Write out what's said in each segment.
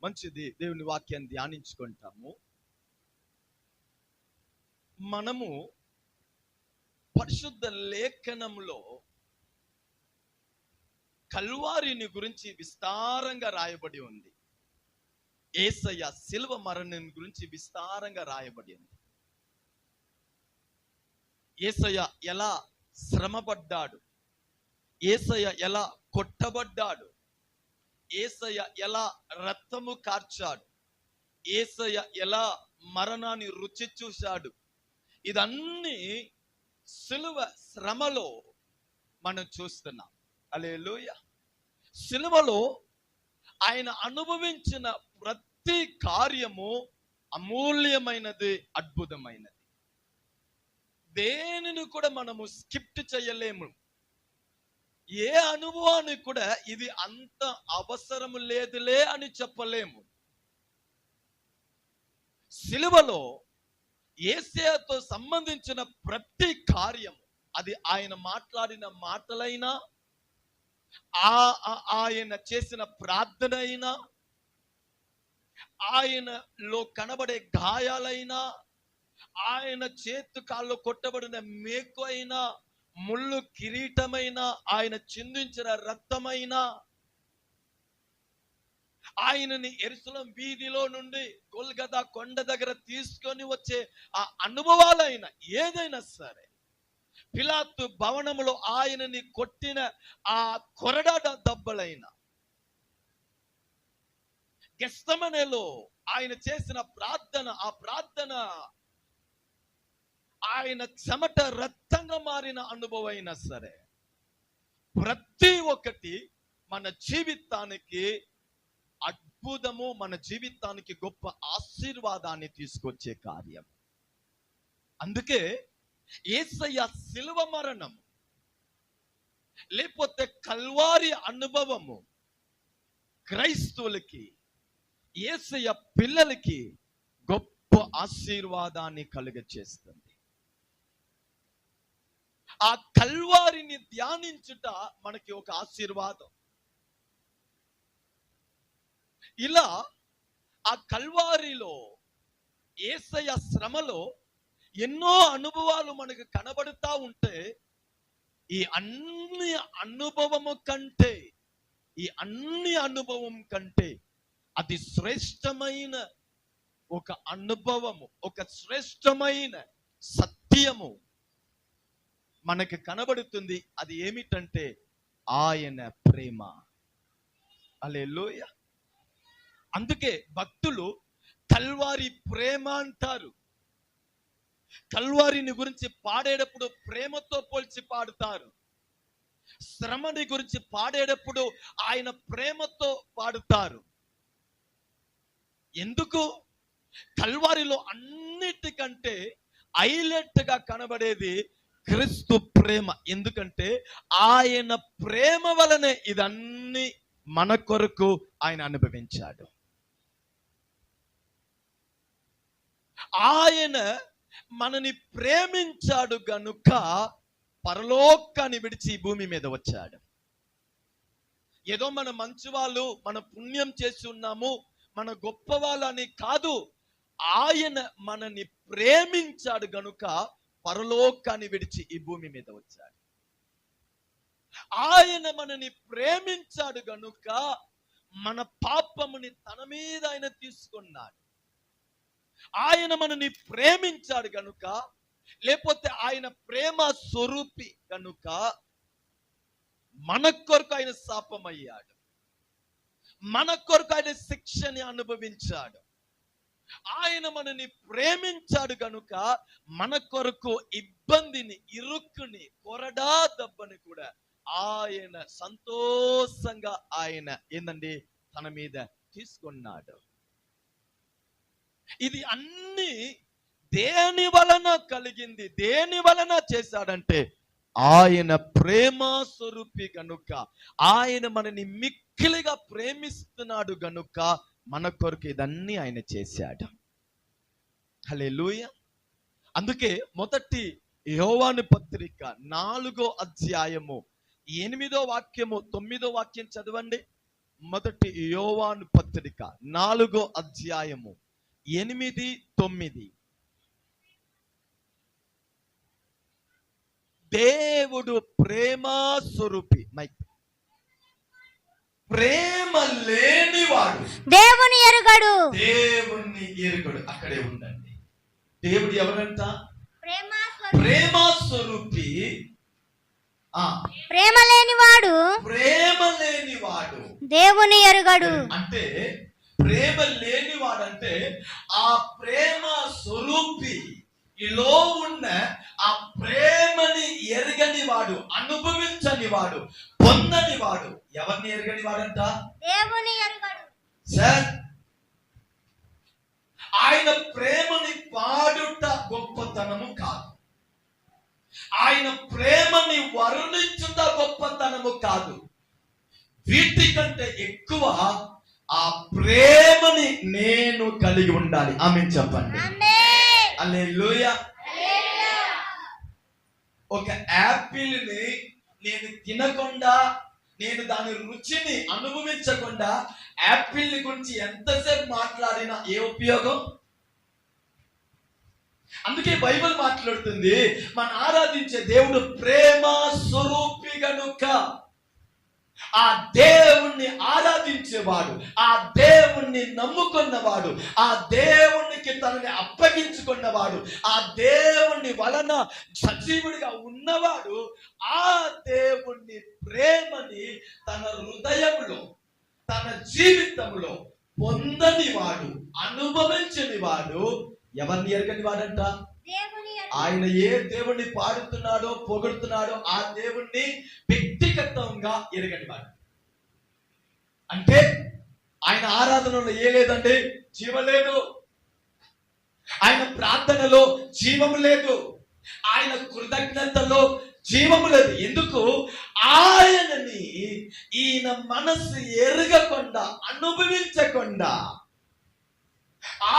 మంచిది. దేవుని వాక్యాన్ని ధ్యానించుకుంటాము. మనము పరిశుద్ధ లేఖనంలో కల్వారిని గురించి విస్తారంగా రాయబడి ఉంది. యేసయ్య శిలువ మరణం గురించి విస్తారంగా రాయబడి ఉంది. యేసయ్య ఎలా శ్రమపడ్డాడు, యేసయ్య ఎలా కొట్టబడ్డాడు, యేసయ్య ఎలా రక్తము కార్చాడు, యేసయ్య ఎలా మరణాన్ని రుచి చూశాడు, ఇదన్నీ శిలువ శ్రమలో మనం చూస్తున్నాం. హల్లెలూయా. శిలువలో ఆయన అనుభవించిన ప్రతి కార్యము అమూల్యమైనది, అద్భుతమైనది. దేనిని కూడా మనము స్కిప్ చేయలేము. ఏ అనుభవాన్ని కూడా ఇది అంత అవసరం లేదులే అని చెప్పలేము. శిలువలో యేసయ్యతో సంబంధించిన ప్రతి కార్యం, అది ఆయన మాట్లాడిన మాటలైనా, ఆయన చేసిన ప్రార్థన అయినా, ఆయనలో కనబడే గాయాలైనా, ఆయన చేతు కాళ్ళు కొట్టబడిన మేకు అయినా, ముళ్ళు కిరీటమైన, ఆయన చిందించిన రక్తమైనా, ఆయనని యెరూషలేము వీధిలో నుండి గొల్గొతా కొండ దగ్గర తీసుకొని వచ్చే ఆ అనుభవాలైనా, ఏదైనా సరే, పిలాతు భవనములో ఆయనని కొట్టిన ఆ కొరడా దెబ్బలైనా, గెత్సెమనేలో ఆయన చేసిన ప్రార్థన, ఆ ప్రార్థన ఆయన చెమట రక్తంగా మారిన అనుభవం అయినా సరే, ప్రతి ఒక్కటి మన జీవితానికి అద్భుతము, మన జీవితానికి గొప్ప ఆశీర్వాదాన్ని తీసుకొచ్చే కార్యం. అందుకే యేసయ్య శిలువ మరణం లేకపోతే కల్వారి అనుభవము క్రైస్తవులకి, యేసయ్య పిల్లలకి గొప్ప ఆశీర్వాదాన్ని కలుగచేస్తుంది. ఆ కల్వారిని ధ్యానించుట మనకి ఒక ఆశీర్వాదం. ఇలా ఆ కల్వారిలో యేసయ్య శ్రమలో ఎన్నో అనుభవాలు మనకు కనబడుతూ ఉంటే, ఈ అన్ని అనుభవం కంటే అది శ్రేష్టమైన ఒక అనుభవము, ఒక శ్రేష్టమైన సత్యము మనకు కనబడుతుంది. అది ఏమిటంటే ఆయన ప్రేమ. హల్లెలూయా. అందుకే భక్తులు కల్వారి ప్రేమ అంటారు. కల్వారిని గురించి పాడేటప్పుడు ప్రేమతో పోల్చి పాడుతారు. శ్రమని గురించి పాడేటప్పుడు ఆయన ప్రేమతో పాడుతారు. ఎందుకు? కల్వారిలో అన్నిటికంటే హైలైట్ గా కనబడేది క్రీస్తు ప్రేమ. ఎందుకంటే ఆయన ప్రేమ వలనే ఇదన్నీ మన కొరకు ఆయన అనుభవించాడు. ఆయన మనని ప్రేమించాడు గనుక పరలోకాన్ని విడిచి ఈ భూమి మీద వచ్చాడు. ఏదో మన మంచి వాళ్ళు, మన పుణ్యం చేసి ఉన్నాము, మన గొప్ప వాళ్ళని కాదు. ఆయన మనని ప్రేమించాడు గనుక పరలోకాన్ని విడిచి ఈ భూమి మీద వచ్చాడు. ఆయన మనని ప్రేమించాడు గనుక మన పాపముని తన మీద ఆయన తీసుకున్నాడు. ఆయన మనని ప్రేమించాడు గనుక, లేకపోతే ఆయన ప్రేమ స్వరూపి గనుక మన కొరకు ఆయన శాపమయ్యాడు, మన కొరకు ఆయన శిక్షని అనుభవించాడు. ఆయన మనని ప్రేమించాడు గనుక మన కొరకు ఇబ్బందిని, ఇరుక్కుని, కొరడా దెబ్బని కూడా ఆయన సంతోషంగా ఆయన ఏందండి తన మీద తీసుకున్నాడు. ఇది అన్ని దేని వలన కలిగింది, దేని వలన చేశాడంటే ఆయన ప్రేమ స్వరూపి గనుక, ఆయన మనని మిక్కిలిగా ప్రేమిస్తున్నాడు గనుక మన కొరకు ఇదన్నీ ఆయన చేశాడు. హల్లెలూయా. అందుకే మొదటి యోహాను పత్రిక 4వ అధ్యాయము 8వ వాక్యము 9వ వాక్యం చదవండి. మొదటి యోవాను పత్రిక 4వ అధ్యాయము 8, 9. దేవుడు ప్రేమ స్వరూపి. మైక్. ప్రేమ లేనివాడు దేవుని ఎరుగడు. దేవుణ్ణి ఎరుగడు. అక్కడే ఉండండి. దేవుడు ఎవరంట? ప్రేమ స్వరూపి. ప్రేమ లేనివాడు దేవుని ఎరుగడు. అంటే ప్రేమ లేనివాడంటే ఆ ప్రేమ స్వరూపి ఈలో ఉన్న ఆ ప్రేమని ఎరగని వాడు, అనుభవించని వాడు, పొందని వాడు. ఎవరిని ఎరగని వాడంట? దేవుని ఎరుగడు. సార్, ఆయన ప్రేమని పాడుట గొప్పతనము కాదు, ఆయన ప్రేమని వర్ణించుట గొప్పతనము కాదు. వీటికంటే ఎక్కువ ఆ ప్రేమని నేను కలిగి ఉండాలి. ఆమేన్ చెప్పండి. హల్లెలూయా. ఒక యాపిల్ ని నేను తినకుండా, నేను దాని రుచిని అనుభవించకుండా యాపిల్ గురించి ఎంతసేపు మాట్లాడినా ఏ ఉపయోగం? అందుకే బైబిల్ మాట్లాడుతుంది, మనం ఆరాధించే దేవుడు ప్రేమ స్వరూపి గనుక ఆ దేవుణ్ణి ఆరాధించేవాడు, ఆ దేవుణ్ణి నమ్ముకున్నవాడు, ఆ దేవునికి తనని అప్పగించుకున్నవాడు, ఆ దేవుని వలన సజీవుడిగా ఉన్నవాడు ఆ దేవుని ప్రేమని తన హృదయంలో, తన జీవితంలో పొందని వాడు, అనుభవించని వాడు, ఎవరిని ఎరగని వాడంట? ఆయన ఏ దేవుణ్ణి పాడుతున్నాడో, పొగుడుతున్నాడో ఆ దేవుణ్ణి వ్యక్తిగతంగా ఎరగని వాడు. అంటే ఆయన ఆరాధనలో ఏ లేదండి? జీవం లేదు. ఆయన ప్రార్థనలో జీవము లేదు. ఆయన కృతజ్ఞతలో జీవము లేదు. ఎందుకు? ఆయనని ఈయన మనసు ఎరగకుండా, అనుభవించకుండా,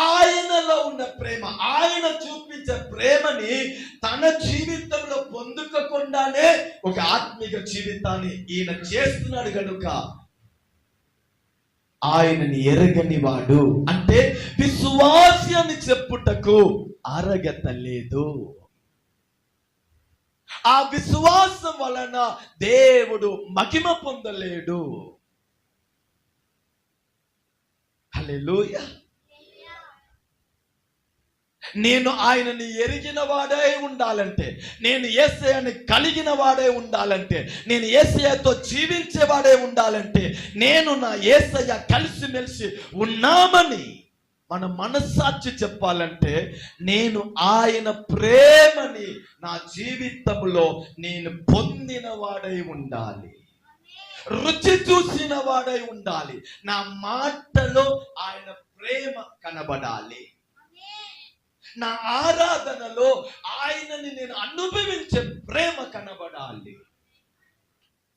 ఆయనలో ఉన్న ప్రేమ, ఆయన చూపించే ప్రేమని తన జీవితంలో పొందుకోకుండానే ఒక ఆత్మీయ జీవితాన్ని ఈయన చేస్తున్నాడు కనుక ఆయనని ఎరగని వాడు. అంటే విశ్వాసాన్ని చెప్పుటకు అర్హత లేదు. ఆ విశ్వాసం వలన దేవుడు మహిమ పొందలేడు. హల్లెలూయా. నేను ఆయనని ఎరిగిన వాడే ఉండాలంటే, నేను యేసయ్యని కలిగిన వాడే ఉండాలంటే, నేను యేసయ్యతో జీవించేవాడే ఉండాలంటే, నేను నా యేసయ్య కలిసిమెలిసి ఉన్నామని మన మనస్సాక్షి చెప్పాలంటే, నేను ఆయన ప్రేమని నా జీవితంలో నేను పొందిన వాడై ఉండాలి, రుచి చూసిన వాడై ఉండాలి, నా మాటలో ఆయన ప్రేమ కనబడాలి, నా ఆరాధనలో ఆయనని నేను అనుభవించే ప్రేమ కనబడాలి.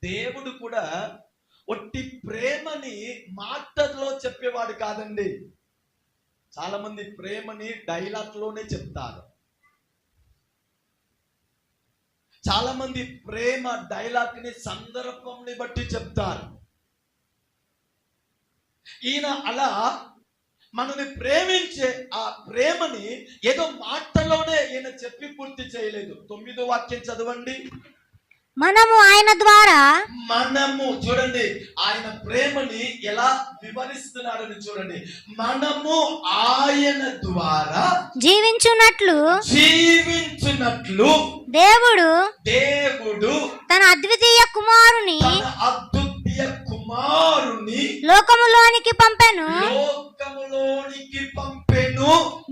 దేవుడు కూడా ఒట్టి ప్రేమని మాటల్లో చెప్పేవాడు కాదండి. చాలా మంది ప్రేమని డైలాగ్ లోనే చెప్తారు. చాలా మంది ప్రేమ డైలాగ్ ని సందర్భంని బట్టి చెప్తారు. ఈయన అలా మనల్ని ప్రేమించే ఆ ప్రేమని ఏదో మాటలోనే ఈయన చెప్పి పూర్తి చేయలేదు. 9వ వాక్యం చదవండి. మనము ఆయన ద్వారా, మనము చూడండి ఆయన ప్రేమని ఎలా వివరిస్తున్నాడని చూడండి. మనము ఆయన ద్వారా జీవించున్నట్లు దేవుడు తన అద్వితీయ కుమారుని లోకములోనికి పంపెను.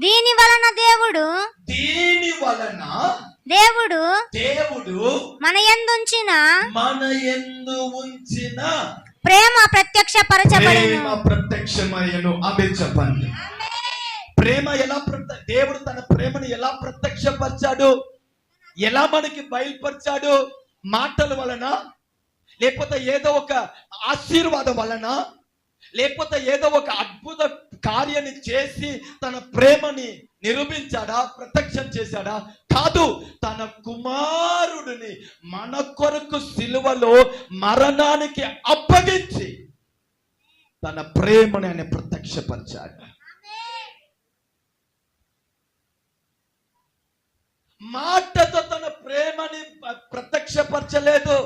దీని వలన దేవుడు మన యందు ఉంచిన ప్రేమ ప్రత్యక్షమయ్యను. ఆమేన్ చెప్పండి. ప్రేమ ఎలా దేవుడు తన ప్రేమను ఎలా ప్రత్యక్షపరిచాడు? ఎలా మనకి బయలుపరిచాడు? మాటల వలన, లేకపోతే ఏదో ఒక ఆశీర్వాదం వలన, లేకపోతే ఏదో ఒక అద్భుత కార్యాన్ని చేసి తన ప్రేమని నిరూపించాడా? ప్రత్యక్షం చేశాడా? కాదు. తన కుమారుడిని మన కొరకు సిలువలో మరణానికి అప్పగించి తన ప్రేమని ఆయన ప్రత్యక్షపరిచాడు. మాటతో తన ప్రేమని ప్రత్యక్షపరచలేదు,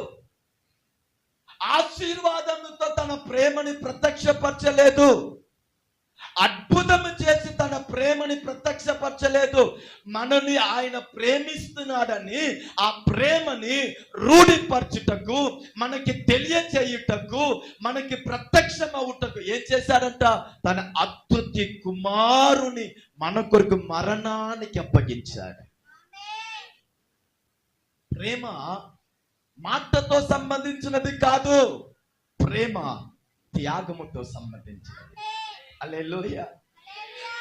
ఆశీర్వాదంతో తన ప్రేమని ప్రత్యక్షపరచలేదు, అద్భుతం చేసి తన ప్రేమని ప్రత్యక్షపరచలేదు. మనల్ని ఆయన ప్రేమిస్తున్నాడని ఆ ప్రేమని రూఢిపరచుటకు, మనకి తెలియచేయుటకు, మనకి ప్రత్యక్షమవుటకు ఏం చేశాడంట? తన అద్భుత కుమారుని మన కొరకు మరణానికి అప్పగించాడు. ప్రేమ మాటతో సంబంధించినది కాదు, ప్రేమ త్యాగముతో సంబంధించినది. హల్లెలూయా.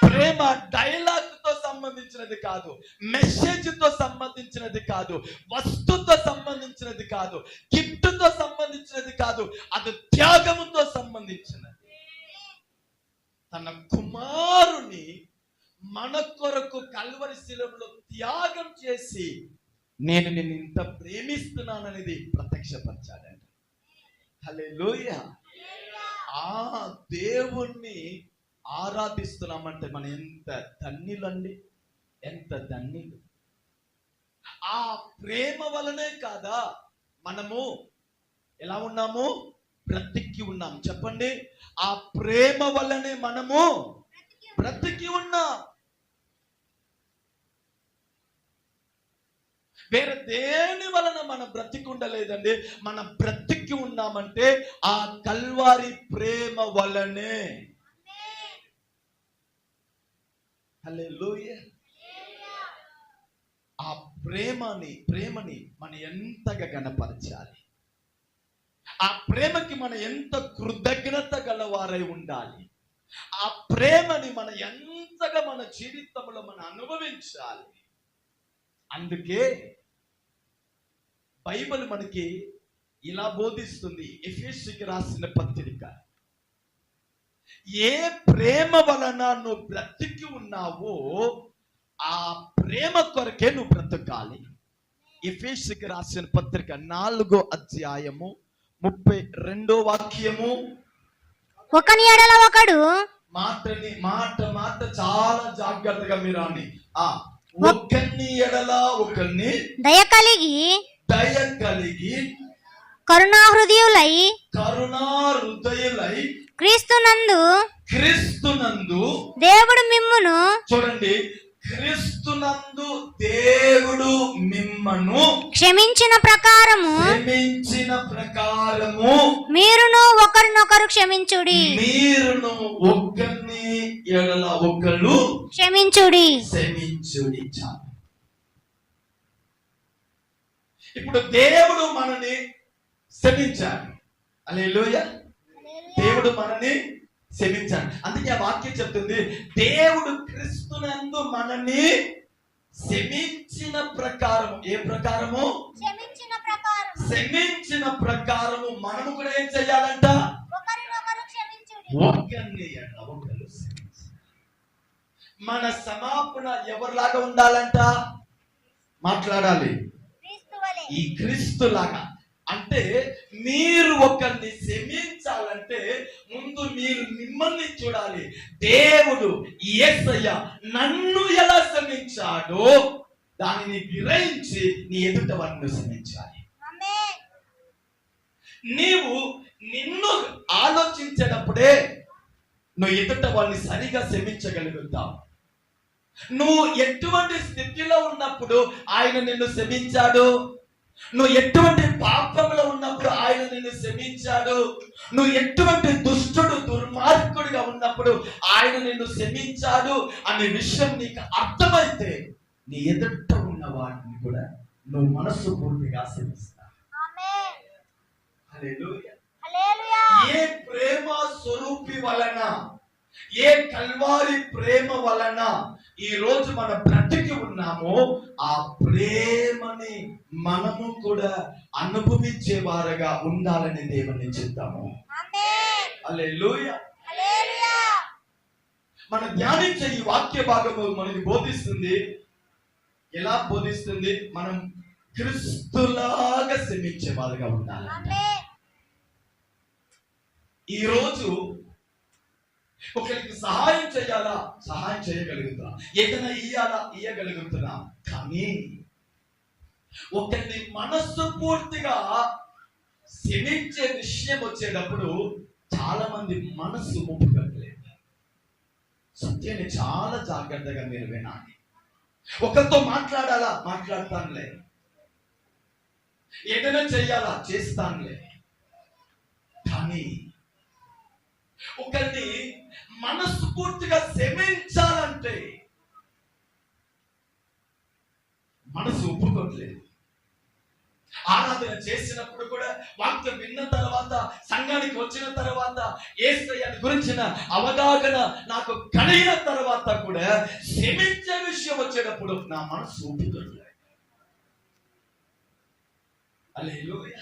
ప్రేమ డైలాగ్ తో సంబంధించినది కాదు, మెసేజ్ తో సంబంధించినది కాదు, వస్తుతో సంబంధించినది కాదు, గిఫ్ట్ తో సంబంధించినది కాదు, అది త్యాగముతో సంబంధించినది. తన కుమారుని మన కొరకు కల్వరి శిలువలో త్యాగం చేసి నేను నిన్ను ఇంత ప్రేమిస్తున్నాననేది ప్రత్యక్షపరచాడంట. హల్లెలూయా. ఆ దేవుణ్ణి ఆరాధిస్తున్నామంటే మనం ఎంత ధన్యులండి, ఎంత ధన్యులు. ఆ ప్రేమ వలనే కాదా మనము ఎలా ఉన్నాము? బ్రతికి ఉన్నాం. చెప్పండి, ఆ ప్రేమ వల్లనే మనము బ్రతికి ఉన్నాం. వేరే దేని వలన మనం బ్రతికి ఉండలేదండి. మనం బ్రతికి ఉన్నామంటే ఆ కల్వారి ప్రేమ వలనే. హల్లెలూయా. ఆ ప్రేమని మనం ఎంతగా గణపరచాలి, ఆ ప్రేమకి మనం ఎంత కృతజ్ఞత గలవారై ఉండాలి, ఆ ప్రేమని మనం ఎంతగా మన జీవితంలో మనం అనుభవించాలి. అందుకే బైబిల్ మనకి ఇలా బోధిస్తుంది. ఎఫెసీయులకు రాసిన పత్రిక, ఏ ప్రేమ వలన నువ్వు బ్రతికి ఉన్నావో ఆ ప్రేమ కొరకే నువ్వు బ్రతకాలి. ఎఫెసీయులకు రాసిన పత్రిక 4వ అధ్యాయము 32వ వాక్యము. ఒకని ఎడల ఒకడు మాట చాలా జాగ్రత్తగా మీరు అని ఒకరిని ఎడల ఒకరిని దయ కలిగి కరుణా హృదయులై క్రీస్తునందు దేవుడు మిమ్మును, చూడండి, క్రీస్తునందు దేవుడు మిమ్మను క్షమించిన ప్రకారము మీరును ఒకరినొకరు క్షమించుడి. ఒకరిని ఎడల ఒకరు క్షమించుడి. చాలు. ఇప్పుడు దేవుడు మనని క్షమించాడు. హల్లెలూయా. దేవుడు మనని క్షమించాడు. అందుకే ఆ వాక్యం చెప్తుంది, దేవుడు క్రీస్తునందు మనని క్షమించిన ప్రకారం. ఏ ప్రకారము? క్షమించిన ప్రకారము మనము కూడా ఏం చేయాలంట? ఒకరిని ఒకరు క్షమించాలి. మన సమాపన ఎవరిలాగా ఉండాలంట? మాట్లాడాలి. ఈ క్రీస్తు లాగా. అంటే మీరు ఒకరిని క్షమించాలంటే ముందు మీరు మిమ్మల్ని చూడాలి. దేవుడు యేసయ్య నన్ను ఎలా క్షమించాడో దానిని గ్రహించి నీ ఎదుట వారిని క్షమించాలి. నీవు నిన్ను ఆలోచించేటప్పుడే నువ్వు ఎదుట వారిని సరిగా క్షమించగలుగుతావు. నువ్వు ఎటువంటి స్థితిలో ఉన్నప్పుడు ఆయన నిన్ను క్షమించాడు, నువ్వు ఎటువంటి పాపంలో ఉన్నప్పుడు ఆయన నిన్ను క్షమించాడు, నువ్వు ఎటువంటి దుష్టుడు దుర్మార్గుడిగా ఉన్నప్పుడు ఆయన నిన్ను క్షమించాడు అనే విషయం నీకు అర్థమైతే నీ ఎదుట ఉన్న వాడిని కూడా నువ్వు మనస్సు పూర్తిగా క్షమిస్తావు. హల్లెలూయా. ఏ ప్రేమ స్వరూపి వలన, ఏ కల్వారి ప్రేమ వలన ఈ రోజు మన బ్రతికి ఉన్నామో ఆ ప్రేమని మనము కూడా అనుభవించే వారుగా ఉండాలని దేవుని చిత్తము. హల్లెలూయా. మన ధ్యానించే ఈ వాక్య భాగము మనకి బోధిస్తుంది. ఎలా బోధిస్తుంది? మనం క్రీస్తులాగా క్షమించే వారుగా ఉండాలి. ఈరోజు ఒకరికి సహాయం చేయాలా, సహాయం చేయగలుగుతా. ఏదైనా ఇయ్యగలుగుతున్నా. కానీ ఒకరిని మనస్సు పూర్తిగా క్షమించే విషయం వచ్చేటప్పుడు చాలా మంది మనస్సు ఒప్పుకోట్లేదు. సత్యాన్ని చాలా జాగ్రత్తగా మీరు వినాలి. ఒకరితో మాట్లాడాలా, మాట్లాడతానులే. ఏదైనా చెయ్యాలా, చేస్తానులే. కానీ ఒకరిని మనస్సు పూర్తిగా క్షమించాలంటే మనసు ఒప్పుకోట్లేదు. ఆరాధన చేసినప్పుడు కూడా, వాక్యం విన్న తర్వాత, సంఘానికి వచ్చిన తర్వాత, యేసయ్యని గురించిన అవగాహన నాకు కలిగిన తర్వాత కూడా క్షమించే విషయం వచ్చేటప్పుడు నా మనసు ఒప్పుకోట్లేదు. హల్లెలూయా.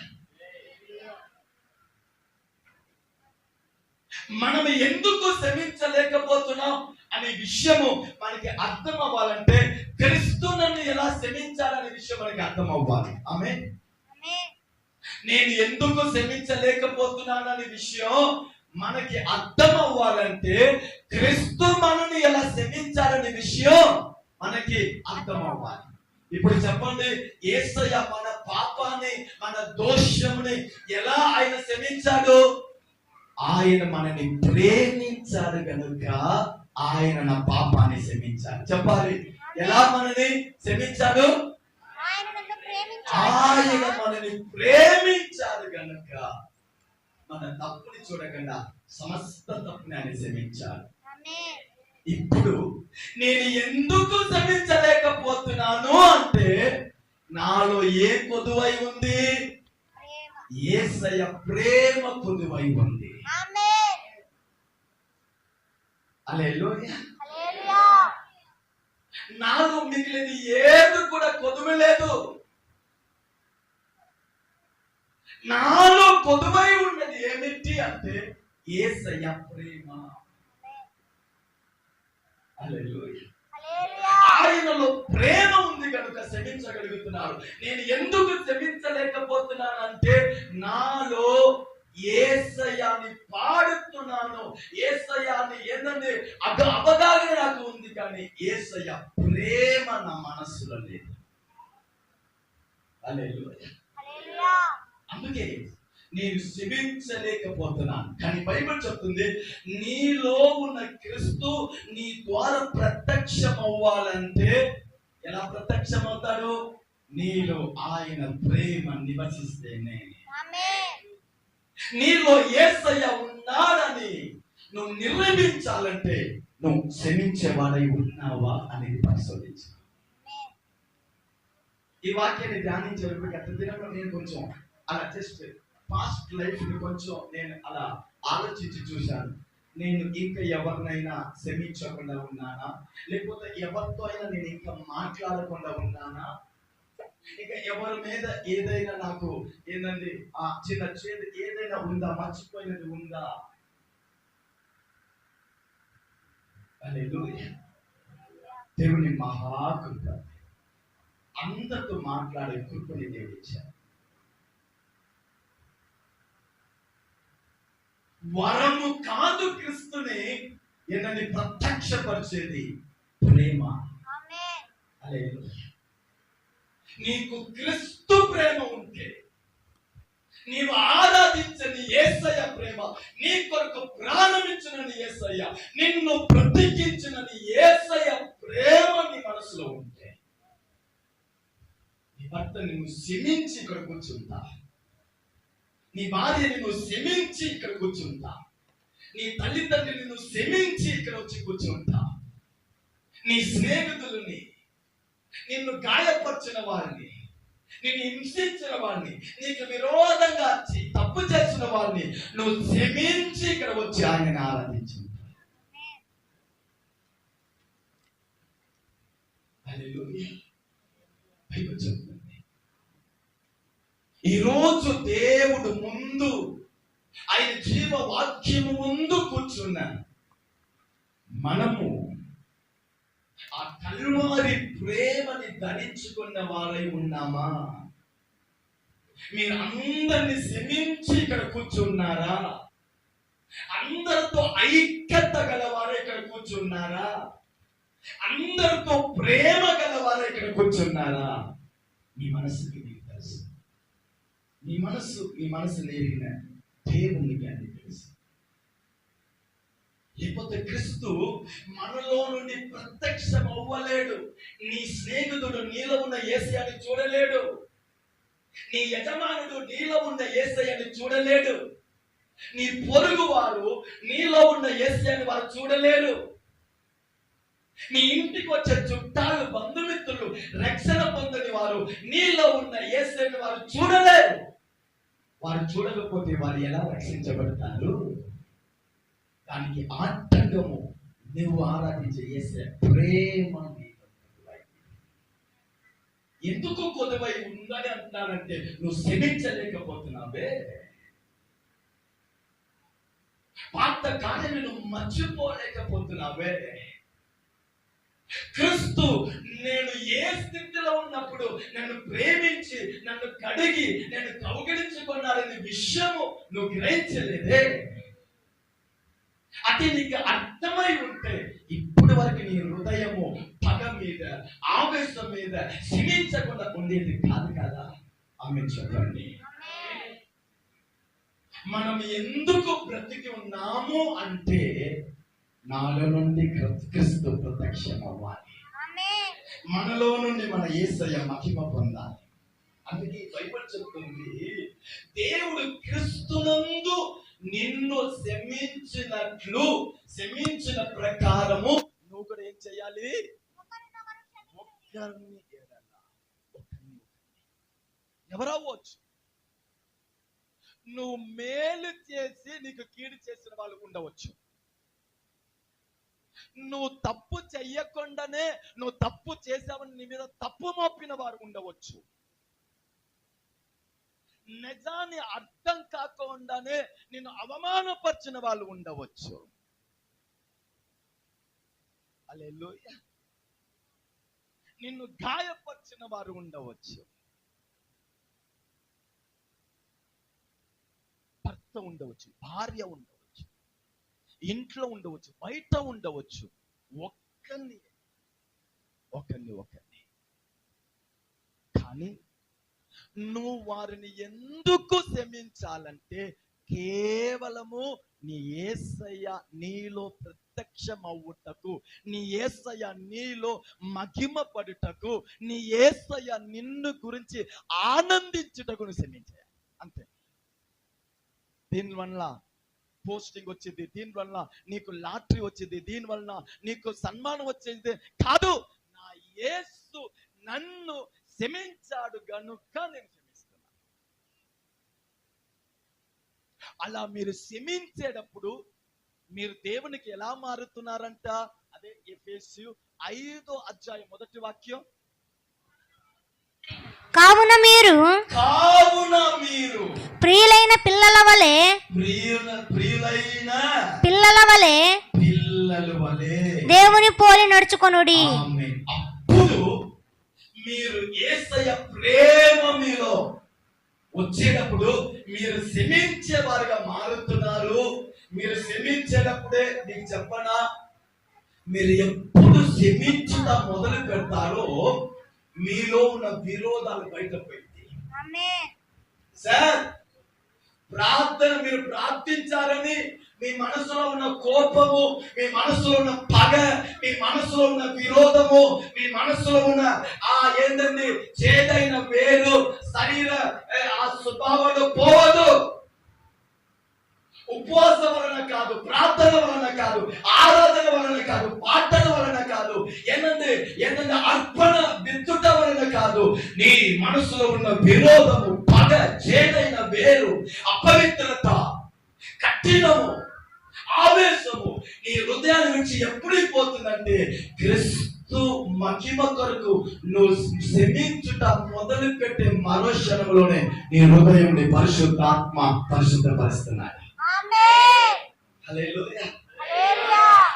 మనం ఎందుకు క్షమించలేకపోతున్నాం అనే విషయము మనకి అర్థం అవ్వాలంటే క్రీస్తు నన్ను ఎలా క్షమించాలనే విషయం మనకి అర్థం అవ్వాలి. ఆమేన్. నేను ఎందుకు క్షమించలేకపోతున్నాననే విషయం మనకి అర్థం అవ్వాలంటే క్రీస్తు మనల్ని ఎలా క్షమించాలనే విషయం మనకి అర్థం అవ్వాలి. ఇప్పుడు చెప్పండి, యేసయ్య మన పాపాన్ని, మన దోషముని ఎలా ఆయన క్షమించాడు? ఆయన మనని ప్రేమించాడు కనుక ఆయన నా పాపాన్ని క్షమించాడు. చెప్పాలి, ఎలా మనని క్షమించాడు? ఆయన మనని ప్రేమించాడు కనుక మన తప్పుని చూడకుండా సమస్త తప్పుని ఆయన క్షమించాడు. ఇప్పుడు నేను ఎందుకు క్షమించలేకపోతున్నాను అంటే నాలో ఏ కొదువై ఉంది? యేసయ్య ప్రేమ కొదువై ఉంది. హల్లెలూయా. నాలో మిగిలిన ఏది కూడా కొదువ లేదు. నాలో కొదువై ఉన్నది ఏమిటి అంటే యేసయ్య ప్రేమ. హల్లెలూయా. ఆయనలో ప్రేమ ఉంది కనుక క్షమించగలుగుతున్నాడు. నేను ఎందుకు క్షమించలేకపోతున్నానంటే నాలో యేసయ్యని పాడుతున్నాను, యేసయ్యని ఏంటంటే అవగాహన నాకు ఉంది, కానీ యేసయ్య ప్రేమ నా మనస్సులో లేదు. హల్లెలూయా. అందుకే నేను క్షమించలేకపోతున్నాను. కానీ బైబిల్ చెప్తుంది, నీలో ఉన్న క్రీస్తు నీ ద్వారా ప్రత్యక్షం అవ్వాలంటే ఎలా ప్రత్యక్షం అవుతాడు? నీలో ఆయన ప్రేమ నివసిస్తేనే. నీలో యేసయ్య ఉన్నాడని నువ్వు నిర్ణయించాలంటే నువ్వు క్షమించేవాడై ఉన్నావా అనేది పరిశోధించు. ఈ వాక్యాన్ని ధ్యానించేటప్పుడు గత దినంలో నేను కొంచెం అలా జస్ట్ పాస్ట్ లైఫ్ ని కొంచెం నేను అలా ఆలోచించి చూశాను. నేను ఇంకా ఎవరినైనా క్షమించకుండా ఉన్నానా, లేకపోతే ఎవరితో అయినా నేను ఇంకా మాట్లాడకుండా ఉన్నానా, ఇంకా ఎవరి మీద ఏదైనా నాకు ఏంటంటే ఆ చిన్న చేదు ఏదైనా ఉందా, మర్చిపోయినది ఉందా? హల్లెలూయా. దేవుని మహాకృప, అందరితో మాట్లాడే కృపని దేవుడు ఇచ్చాడు. వరము కాదు క్రీస్తుని ఏంటంటే ప్రత్యక్షపరిచేది ప్రేమ. హల్లెలూయా. నీకు క్రీస్తు ప్రేమ ఉంటే, నీవు ఆరాధించని యేసయ్య ప్రేమ, నీ కొరకు ప్రాణమిచ్చినని యేసయ్య, నిన్ను బ్రతికించినని యేసయ్య ప్రేమ నీ మనసులో ఉంటే, నీ భర్త నిన్ను క్షమించి ఇక్కడ కూర్చుంటా, నీ భార్యని నువ్వు క్షమించి ఇక్కడ కూర్చుంటా, నీ తల్లిదండ్రులు నిన్ను క్షమించి ఇక్కడ వచ్చి కూర్చుంటా, నీ స్నేహితులని, నిన్ను గాయపరిచిన వారిని, నిన్ను హింసించిన వారిని, నీకు విరోధంగా తప్పు చేసిన వారిని నువ్వు క్షమించి ఇక్కడ వచ్చి ఆయనని ఆరాధించు. హల్లెలూయా. బైబిల్ చెప్తుంది, ఈరోజు దేవుడు ముందు, ఆయన జీవ వాక్యము ముందు కూర్చున్నాను. మనము ఆ కల్వారి ప్రేమని ధరించుకున్న వారై ఉన్నామా? మీరు అందరిని క్షమించి ఇక్కడ కూర్చున్నారా? అందరితో ఐక్యత గలవారు ఇక్కడ కూర్చున్నారా? అందరితో ప్రేమ గలవారు ఇక్కడ కూర్చున్నారా? మీ మనసుకి మీకు తెలుసు. మీ మనసు లేరిన దేవునికి అని తెలుసు. లేకపోతే క్రీస్తు మనలో నుండి ప్రత్యక్షం అవ్వలేడు. నీ స్నేహితుడు నీలో ఉన్న యేసయ్యని చూడలేడు. నీ యజమానుడు నీలో ఉన్న యేసయ్యని చూడలేడు. నీ పొరుగు వారు నీలో ఉన్న యేసయ్యని వారు చూడలేరు. నీ ఇంటికి వచ్చే చుట్టాలు, బంధుమిత్రులు, రక్షణ పొందని వారు నీలో ఉన్న యేసయ్యని వారు చూడలేరు. వారు చూడకపోతే వారు ఎలా రక్షించబడతారు? దానికి ఆటంకము నువ్వు ఆరాధించే యేసయ్య ప్రేమ. ఎందుకు కొలువై ఉందని అంటున్నానంటే నువ్వు క్షమించలేకపోతున్నావే. పాత కార్యాలను నువ్వు మర్చిపోలేకపోతున్నావే. క్రీస్తు నేను ఏ స్థితిలో ఉన్నప్పుడు నన్ను ప్రేమించి నన్ను కడిగి నన్ను కౌగిలించుకున్నాడనే విషయము నువ్వు గ్రహించలేదే. అది నీకు అర్థమై ఉంటే ఇప్పటి వరకు నీ హృదయము పగ మీద, ఆవేశం మీద క్షమించకుండా ఉండేది కాదు కదా. ఆమె చెప్పండి. మనం ఎందుకు బ్రతికి ఉన్నాము అంటే నాలో నుండి క్రీస్తు ప్రత్యక్షం అవ్వాలి. మనలో నుండి మన యేసయ్య మహిమ పొందాలి. అందుకే బైబిల్ చెప్తుంది, దేవుడు క్రీస్తునందు నిన్ను క్షమించినట్లు, క్షమించిన ప్రకారము నువ్వు కూడా ఏం చేయాలి? ఎవరవ్వచ్చు? నువ్వు మేలు చేసి నీకు కీడు చేసిన వాళ్ళు ఉండవచ్చు. నువ్వు తప్పు చెయ్యకుండానే నువ్వు తప్పు చేసావని నీ మీద తప్పు మోపిన వారు ఉండవచ్చు. నిజాన్ని అర్థం కాకుండానే నిన్ను అవమానపరిచిన వాళ్ళు ఉండవచ్చు. హల్లెలూయా. నిన్ను గాయపరిచిన వారు ఉండవచ్చు. భర్త ఉండవచ్చు, భార్య ఉండవచ్చు, ఇంట్లో ఉండవచ్చు, బయట ఉండవచ్చు. ఒక్కరిని కానీ నువ్వు వారిని ఎందుకు క్షమించాలంటే కేవలము నీ యేసయ్య నీలో ప్రత్యక్షమవుటకు, నీ యేసయ్య నీలో మహిమ పడుటకు, నీ యేసయ్య నిన్ను గురించి ఆనందించుటకు నువ్వు క్షమించాలి. అంతే. దీనివల్ల పోస్టింగ్ వచ్చింది, దీనివల్ల నీకు లాటరీ వచ్చింది, దీనివల్ల నీకు సన్మానం వచ్చేది కాదు. నా యేసు నన్ను క్షమించాడు గనుక నేను క్షమిస్తున్నా. అలా మీరు క్షమించేటప్పుడు మీరు దేవునికి ఎలా మారుతున్నారంట? అదే ఎఫెసీయులు 5వ అధ్యాయం 1వ వాక్యం. కావున మీరు ప్రియులైన పిల్లల వలె దేవుని పోలి నడుచుకొనుడి. అప్పుడు మీరు యేసయ్య ప్రేమ మీలో వచ్చేటప్పుడు మీరు క్షమించే వారిగా మారుతున్నారు. మీరు క్షమించేటప్పుడే నీకు చెప్పనా, మీరు ఎప్పుడు క్షమించుట మొదలు పెడతారో మీలో ఉన్న విరోధాలు బయటపోయింది. సార్, ప్రార్థన మీరు ప్రార్థించారని మీ మనసులో ఉన్న కోపము, మీ మనసులో ఉన్న పగ, మీ మనసులో ఉన్న విరోధము, మీ మనసులో ఉన్న ఏంటండి చేదైన వేరు శరీర ఆ స్వభావంలో పోవదు. ఉపవాసం వలన కాదు, ప్రార్థన వలన కాదు, ఆరాధన వలన కాదు, పాటల వలన కాదు, ఏంటంటే అర్పణ విత్తుట వలన కాదు. నీ మనసులో ఉన్న విరోధము, పగ, చేదైన వేరు, అపవిత్రత, కఠినము, ఆవేశము నీ హృదయాన్ని నుంచి ఎప్పుడు పోతుందంటే క్రీస్తు మహిమ కొరకు నువ్వు క్షమించుట మొదలు పెట్టే మరో క్షణంలోనే నీ హృదయం పరిశుద్ధాత్మ పరిశుద్ధపరుస్తున్నాడు. హల్లెలూయా.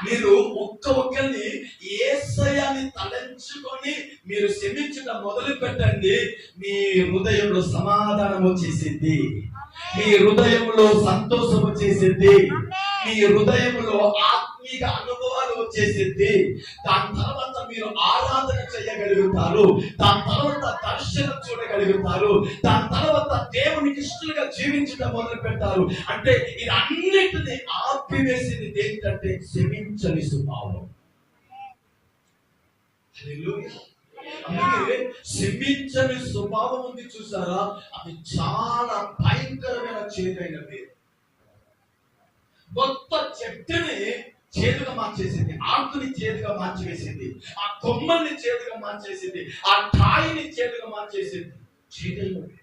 మీరు ఒక్కరిని యేసయ్యని తలంచుకొని మీరు క్షమించుట మొదలు పెట్టండి. మీ హృదయంలో సమాధానం వచ్చేసింది, మీ హృదయంలో సంతోషం వచ్చేసింది, మీ హృదయంలో ఆత్మీయ అనుభవాలు వచ్చేసింది. దాని తర్వాత మీరు ఆరాధన చేయగలుగుతారు. దాని తర్వాత దర్శనం చూడగలుగుతారు. దాని తర్వాత దేవునికి ఇష్టలుగా జీవించడం మొదలు పెడతారు. అంటే ఇది అన్నిటినీ ఆపివేసింది ఏంటంటే క్షమించని స్వభావం. హల్లెలూయా. అందుకే క్షమించని స్వభావం ఉంది చూసారా, అది చాలా భయంకరమైన చేదైనది. మొత్తం చెట్టుని చేదుగా మార్చేసింది, ఆకుని చేదుగా మార్చివేసింది, ఆ కొమ్మల్ని చేదుగా మార్చేసింది, ఆ కాయని చేదుగా మార్చేసింది. చేదైనది.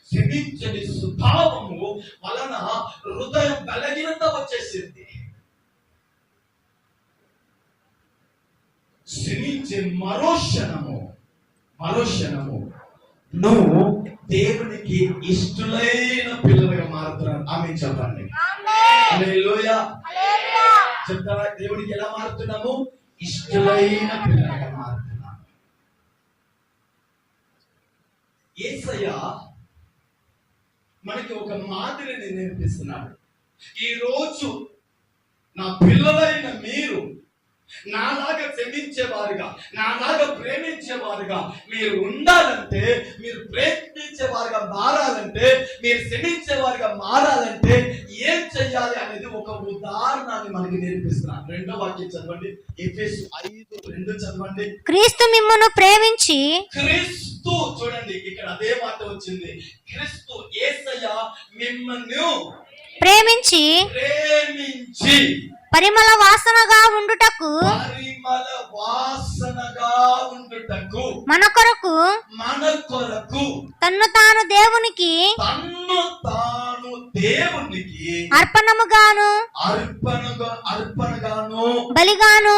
క్షమించని స్వభావము వలన హృదయం బలహీనత వచ్చేసింది. క్షమించే మరో క్షణము నువ్వు దేవునికి ఇష్టలైన పిల్లలుగా మారుతున్నావు. ఆమె చెప్పండి. హల్లెలూయా. చెప్తారా? దేవునికి ఎలా మారుతున్నాము? ఇష్టలైన పిల్లలుగా మారుతున్నాము. యేసయ్య మనకి ఒక మాదిరిని నేర్పిస్తున్నాడు. ఈ రోజు నా పిల్లలైన మీరు నాలాగా క్షమించేవారుగా, నాలాగా ప్రేమించేవారుగా మీరు ఉండాలంటే, మీరు ప్రేమించేవారుగా మారాలంటే, మీరు క్షమించేవారుగా మారాలంటే ఏం చెయ్యాలి అనేది ఒక ఉదాహరణని మనకి నేర్పిస్తున్నాను. 2వ వాక్యం చదవండి. ఎఫెసు 5:2 చదవండి. క్రీస్తు మిమ్మును ప్రేమించి, క్రీస్తు చూడండి, ఇక్కడ అదే మాట వచ్చింది. క్రీస్తు యేసయ్య మిమ్మల్ని ప్రేమించి పరిమళ వాసనగా ఉండుటకు మన కొరకు తన్ను తాను దేవునికి అర్పణముగాను బలిగాను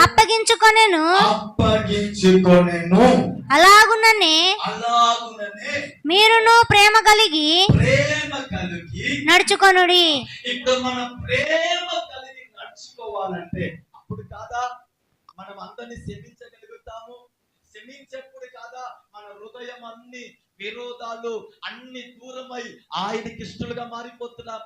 అప్పగించుకొనెను. అలాగుననే మీరును ప్రేమ కలిగి నడుచుకొనుడి. ఇప్పుడు మనం ప్రేమ కలిగి నడుచుకోవాలంటే అప్పుడు కాదా మనం అందరినీ క్షమించగలుగుతాము. క్షమించేప్పుడు కాదా మన హృదయం అన్ని విరోధాలు అన్ని దూరమై ఆయనకి ఇష్టలుగా మారిపోతున్నాం.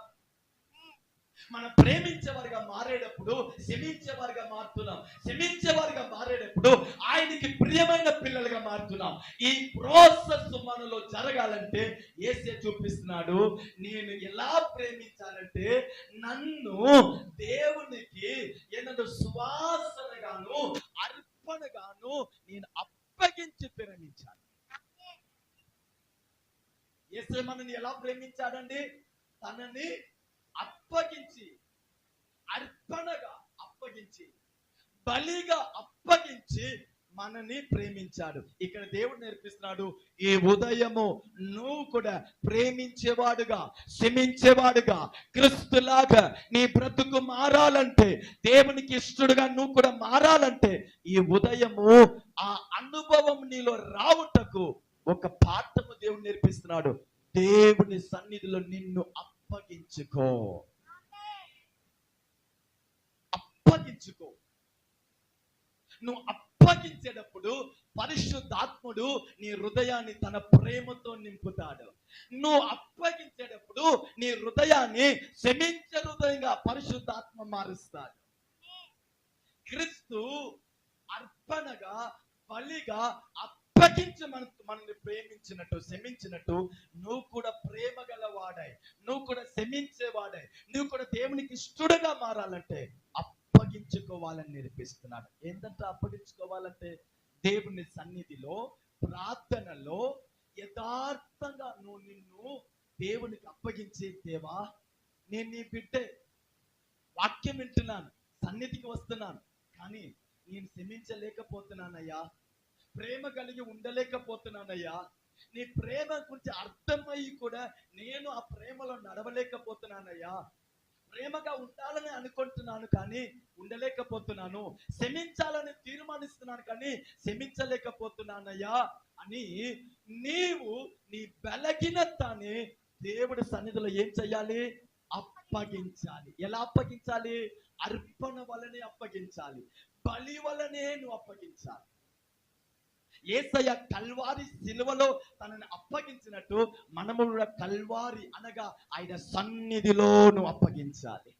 మనం ప్రేమించేవారిగా మారేటప్పుడు క్షమించేవారిగా మారుతున్నాం. క్షమించేవారిగా మారేటప్పుడు ఆయనకి ప్రియమైన పిల్లలుగా మారుతున్నాం. ఈ ప్రాసెస్ మనలో జరగాలంటే యేసే చూపిస్తున్నాడు. నేను ఎలా ప్రేమించాలంటే నన్ను దేవునికి ఏదో సువాసనగాను అర్పణగాను నేను అప్పగించి ప్రేమించాలి. యేసే మనల్ని ఎలా ప్రేమించాడండి? తనని అప్పగించి, అర్పణగా అప్పగించి, బలిగా అప్పగించి మనని ప్రేమించాడు. ఇక్కడ దేవుడు నేర్పిస్తున్నాడు, ఈ ఉదయము నువ్వు కూడా ప్రేమించేవాడుగా, క్షమించేవాడుగా, క్రీస్తులాగా నీ బ్రతుకు మారాలంటే, దేవునికి ఇష్టడుగా నువ్వు కూడా మారాలంటే, ఈ ఉదయము ఆ అనుభవం నీలో రావుటకు ఒక పాఠము దేవుడు నేర్పిస్తున్నాడు. దేవుని సన్నిధిలో నిన్ను అప్పగించుకో. నువ్వు అప్పగించేటప్పుడు పరిశుద్ధాత్ముడు నీ హృదయాన్ని తన ప్రేమతో నింపుతాడు. నువ్వు అప్పగించేటప్పుడు నీ హృదయాన్ని క్షమించే హృదయంగా పరిశుద్ధాత్మ మారుస్తాడు. క్రీస్తు అర్పణగా బలిగా అప్పగించి మనల్ని ప్రేమించినట్టు, క్షమించినట్టు నువ్వు కూడా ప్రేమ గలవాడాయి, నువ్వు కూడా క్షమించేవాడాయి, నువ్వు కూడా దేవునికి ఇష్టడుగా మారాలంటే అప్పగించుకోవాలని నేర్పిస్తున్నాడు. ఏంటంటే అప్పగించుకోవాలంటే దేవుని సన్నిధిలో ప్రార్థనలో యథార్థంగా నువ్వు నిన్ను దేవునికి అప్పగించే, దేవా నేను నీ బిడ్డే, వాక్యం వింటున్నాను, సన్నిధికి వస్తున్నాను, కానీ నేను క్షమించలేకపోతున్నానయ్యా, ప్రేమ కలిగి ఉండలేకపోతున్నానయ్యా, నీ ప్రేమ గురించి అర్థమయ్యి కూడా నేను ఆ ప్రేమలో నడవలేకపోతున్నానయ్యా, ప్రేమగా ఉండాలని అనుకుంటున్నాను కానీ ఉండలేకపోతున్నాను, క్షమించాలని తీర్మానిస్తున్నాను కానీ క్షమించలేకపోతున్నానయ్యా అని నీవు నీ బలహీనతని దేవుడి సన్నిధిలో ఏం చెయ్యాలి? అప్పగించాలి. ఎలా అప్పగించాలి? అర్పణ వలనే అప్పగించాలి, బలి వలనే నువ్వు అప్పగించాలి. యేసయ్య కల్వారి సిలువలో తనని అప్పగించినట్టు మనము కూడా కల్వారి అనగా ఆయన సన్నిధిలోను అప్పగించాలి.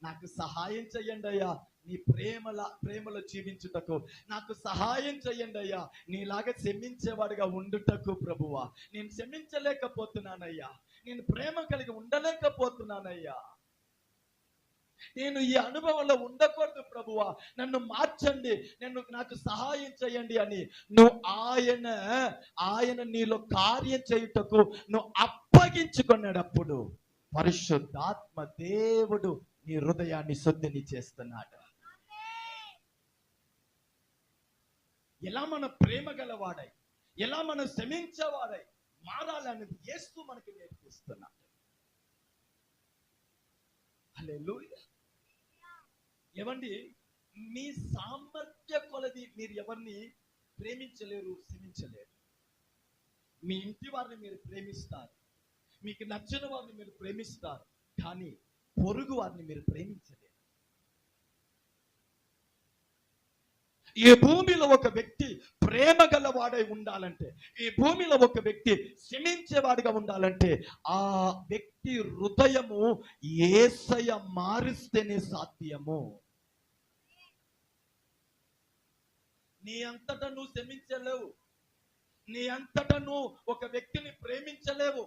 నాకు సహాయం చెయ్యండి అయ్యా నీ ప్రేమలో జీవించుటకు, నాకు సహాయం చెయ్యండి అయ్యా నీలాగా క్షమించేవాడిగా ఉండుటకు. ప్రభువా, నేను క్షమించలేకపోతున్నానయ్యా, నేను ప్రేమ కలిగి ఉండలేకపోతున్నానయ్యా, నేను ఈ అనుభవంలో ఉండకూడదు ప్రభువా, నన్ను మార్చండి, నాకు సహాయం చేయండి అని నువ్వు ఆయన నీలో కార్యం చేయుటకు నువ్వు అప్పగించుకున్నప్పుడు పరిశుద్ధాత్మ దేవుడు నీ హృదయాన్ని శుద్ధిని చేస్తున్నాడు. ఎలా మన ప్రేమ గలవాడై, ఎలా మనం క్షమించేవాడై మారాలనేది యేసు మనకి నేర్పిస్తున్నాడు. హల్లెలూయా. ఏమండి, మీ సామర్థ్య కొలది మీరు ఎవరిని ప్రేమించలేరు, క్షమించలేరు. మీ ఇంటి వారిని మీరు ప్రేమిస్తారు, మీకు నచ్చిన వారిని మీరు ప్రేమిస్తారు, కానీ పొరుగు వారిని మీరు ప్రేమించలేరు. ఈ భూమిలో ఒక వ్యక్తి ప్రేమ గలవాడై ఉండాలంటే, ఈ భూమిలో ఒక వ్యక్తి క్షమించేవాడిగా ఉండాలంటే ఆ వ్యక్తి హృదయము యేసయ్య మారిస్తేనే సాధ్యము. నీ అంతటా నువ్వు క్షమించలేవు, నీ అంతటా నువ్వు ఒక వ్యక్తిని ప్రేమించలేవు.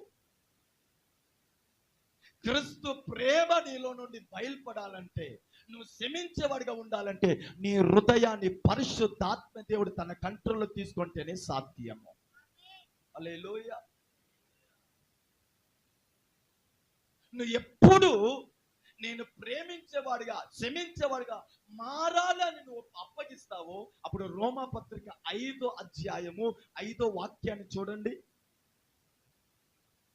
క్రీస్తు ప్రేమ నీలో నుండి బయలుపడాలంటే, నువ్వు క్షమించేవాడిగా ఉండాలంటే నీ హృదయాన్ని పరిశుద్ధాత్మ దేవుడు తన కంట్రోల్లో తీసుకుంటేనే సాధ్యము. హల్లెలూయా. నువ్వు ఎప్పుడు నేను ప్రేమించేవాడిగా క్షమించేవాడిగా మారాలని నువ్వు అప్పగిస్తావో అప్పుడు రోమా పత్రిక 5వ అధ్యాయము 5వ వాక్యాన్ని చూడండి.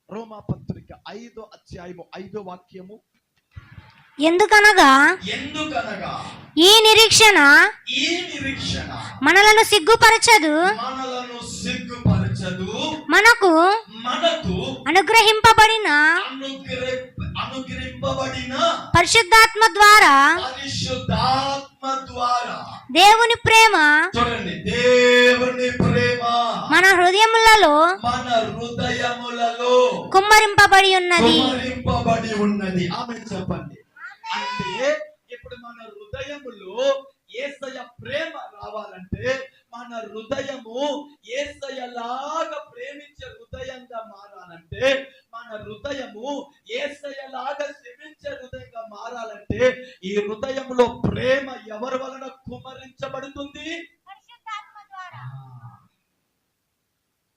రోమా పత్రిక 5వ అధ్యాయము 5వ వాక్యము. ఎందుకనగా ఈ నిరీక్షణ మనలను సిగ్గుపరచదు, మనకు అనుగ్రహింపబడిన పరిశుద్ధాత్మ ద్వారా దేవుని ప్రేమ మన హృదయములలో కుమ్మరింపబడి ఉన్నది. ఆమేన్ చెప్పండి. అంటే ఇప్పుడు మన హృదయములో యేసయ్య ప్రేమ రావాలంటే, మన హృదయము యేసయ్యలాగా ప్రేమించే హృదయంగా మారాలంటే, మన హృదయము యేసయ్యలాగా క్షమించే హృదయంగా మారాలంటే ఈ హృదయములో ప్రేమ ఎవరి వలన కుమ్మరించబడుతుంది?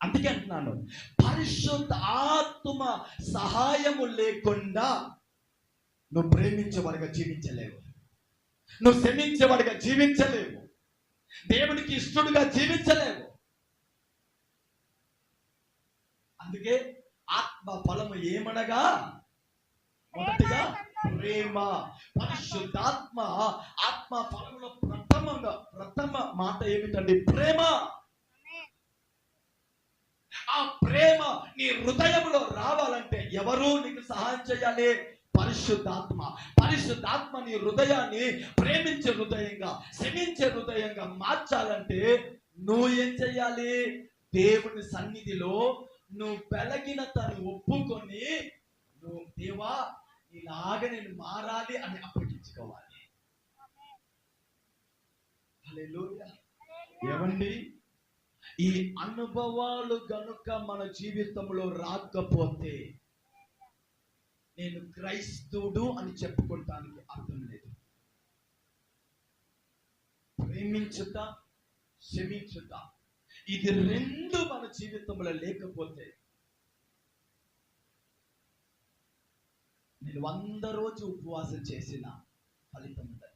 అందుకే అంటున్నాను, పరిశుద్ధ ఆత్మ సహాయము లేకుండా నువ్వు ప్రేమించేవాడిగా జీవించలేవు, నువ్వు క్షమించేవాడిగా జీవించలేవు, దేవునికి ఇష్టడుగా జీవించలేవు. అందుకే ఆత్మ ఫలము ఏమనగా మొదటిగా ప్రేమ. పరిశుద్ధాత్మ ఆత్మ ఫలములో ప్రథమ మాట ఏమిటండి? ప్రేమ. ఆ ప్రేమ నీ హృదయంలో రావాలంటే ఎవరు నీకు సహాయం చేయాలి? పరిశుద్ధాత్మ. పరిశుద్ధాత్మ నీ హృదయాన్ని ప్రేమించే హృదయంగా, క్షమించే హృదయంగా మార్చాలంటే నువ్వు ఏం చెయ్యాలి? దేవుని సన్నిధిలో నువ్వు బలహీనతను ఒప్పుకొని, నువ్వు దేవా ఇలాగా నేను మారాలి అని అప్పగించుకోవాలి. హల్లెలూయా. ఏమండి, ఈ అనుభవాలు గనుక మన జీవితంలో రాకపోతే నేను క్రైస్తవుడు అని చెప్పుకోవటానికి అర్థం లేదు. ప్రేమించుట, క్షమించుట, ఇది రెండు మన జీవితంలో లేకపోతే నేను 100 రోజు ఉపవాసం చేసిన ఫలితం ఉండదు.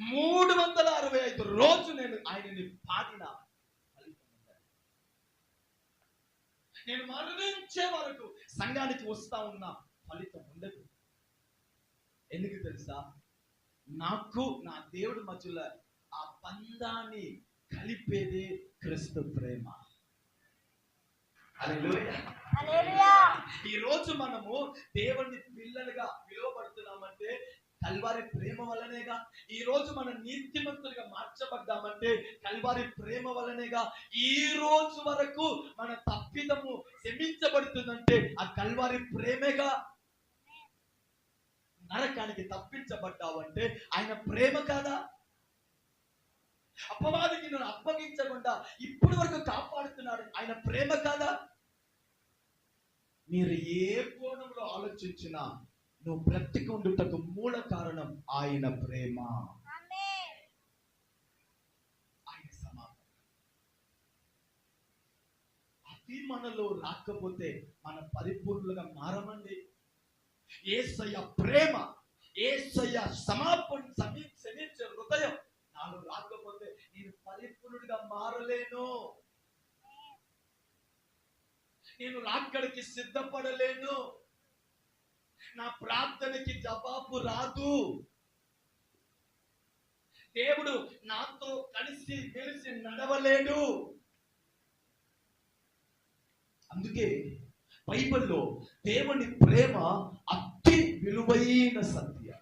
365 రోజు నేను ఆయనని పాడిన ఫలితం ఉండదు. నేను మరణించే వరకు సంఘానికి వస్తా ఉన్న ఫలితం ఉండదు. ఎందుకు తెలుసా? నాకు నా దేవుడి మధ్యలో ఆ బంధాన్ని కలిపేదే క్రీస్తు ప్రేమ. హల్లెలూయా. ఈ రోజు మనము దేవుని పిల్లలుగా పిలువబడుతున్నామంటే కల్వారి ప్రేమ వల్లనేగా. ఈ రోజు మనం నీతిమంతులుగా మార్చబడ్డామంటే కల్వారి ప్రేమ వల్లనేగా. ఈ రోజు వరకు మన తప్పిదము క్షమించబడుతుందంటే ఆ కల్వారి ప్రేమేగా. నరకానికి తప్పించబడ్డావంటే ఆయన ప్రేమ కాదా? అపవాదికి నన్ను అప్పగించకుండా ఇప్పటి వరకు కాపాడుతున్నాడు ఆయన ప్రేమ కాదా? మీరు ఏ కోణంలో ఆలోచించినా నువ్వు బ్రతికి ఉండుటకు మూల కారణం ఆయన ప్రేమ, ఆయన సమాధానం. అది మనలో రాకపోతే మన పరిపూర్ణులుగా మారమండి. యేసయ్య ప్రేమ, యేసయ్య క్షమించే హృదయం నాలో రాకపోతే నేను పరిపూర్ణుడిగా మారలేను. నేను రాకడికి సిద్ధపడలేను. నా ప్రార్థనకి జవాబు రాదు. దేవుడు నాతో కలిసి మెలిసి నడవలేడు. అందుకే బైబిల్లో దేవుని ప్రేమ అతి విలువైన సత్యం,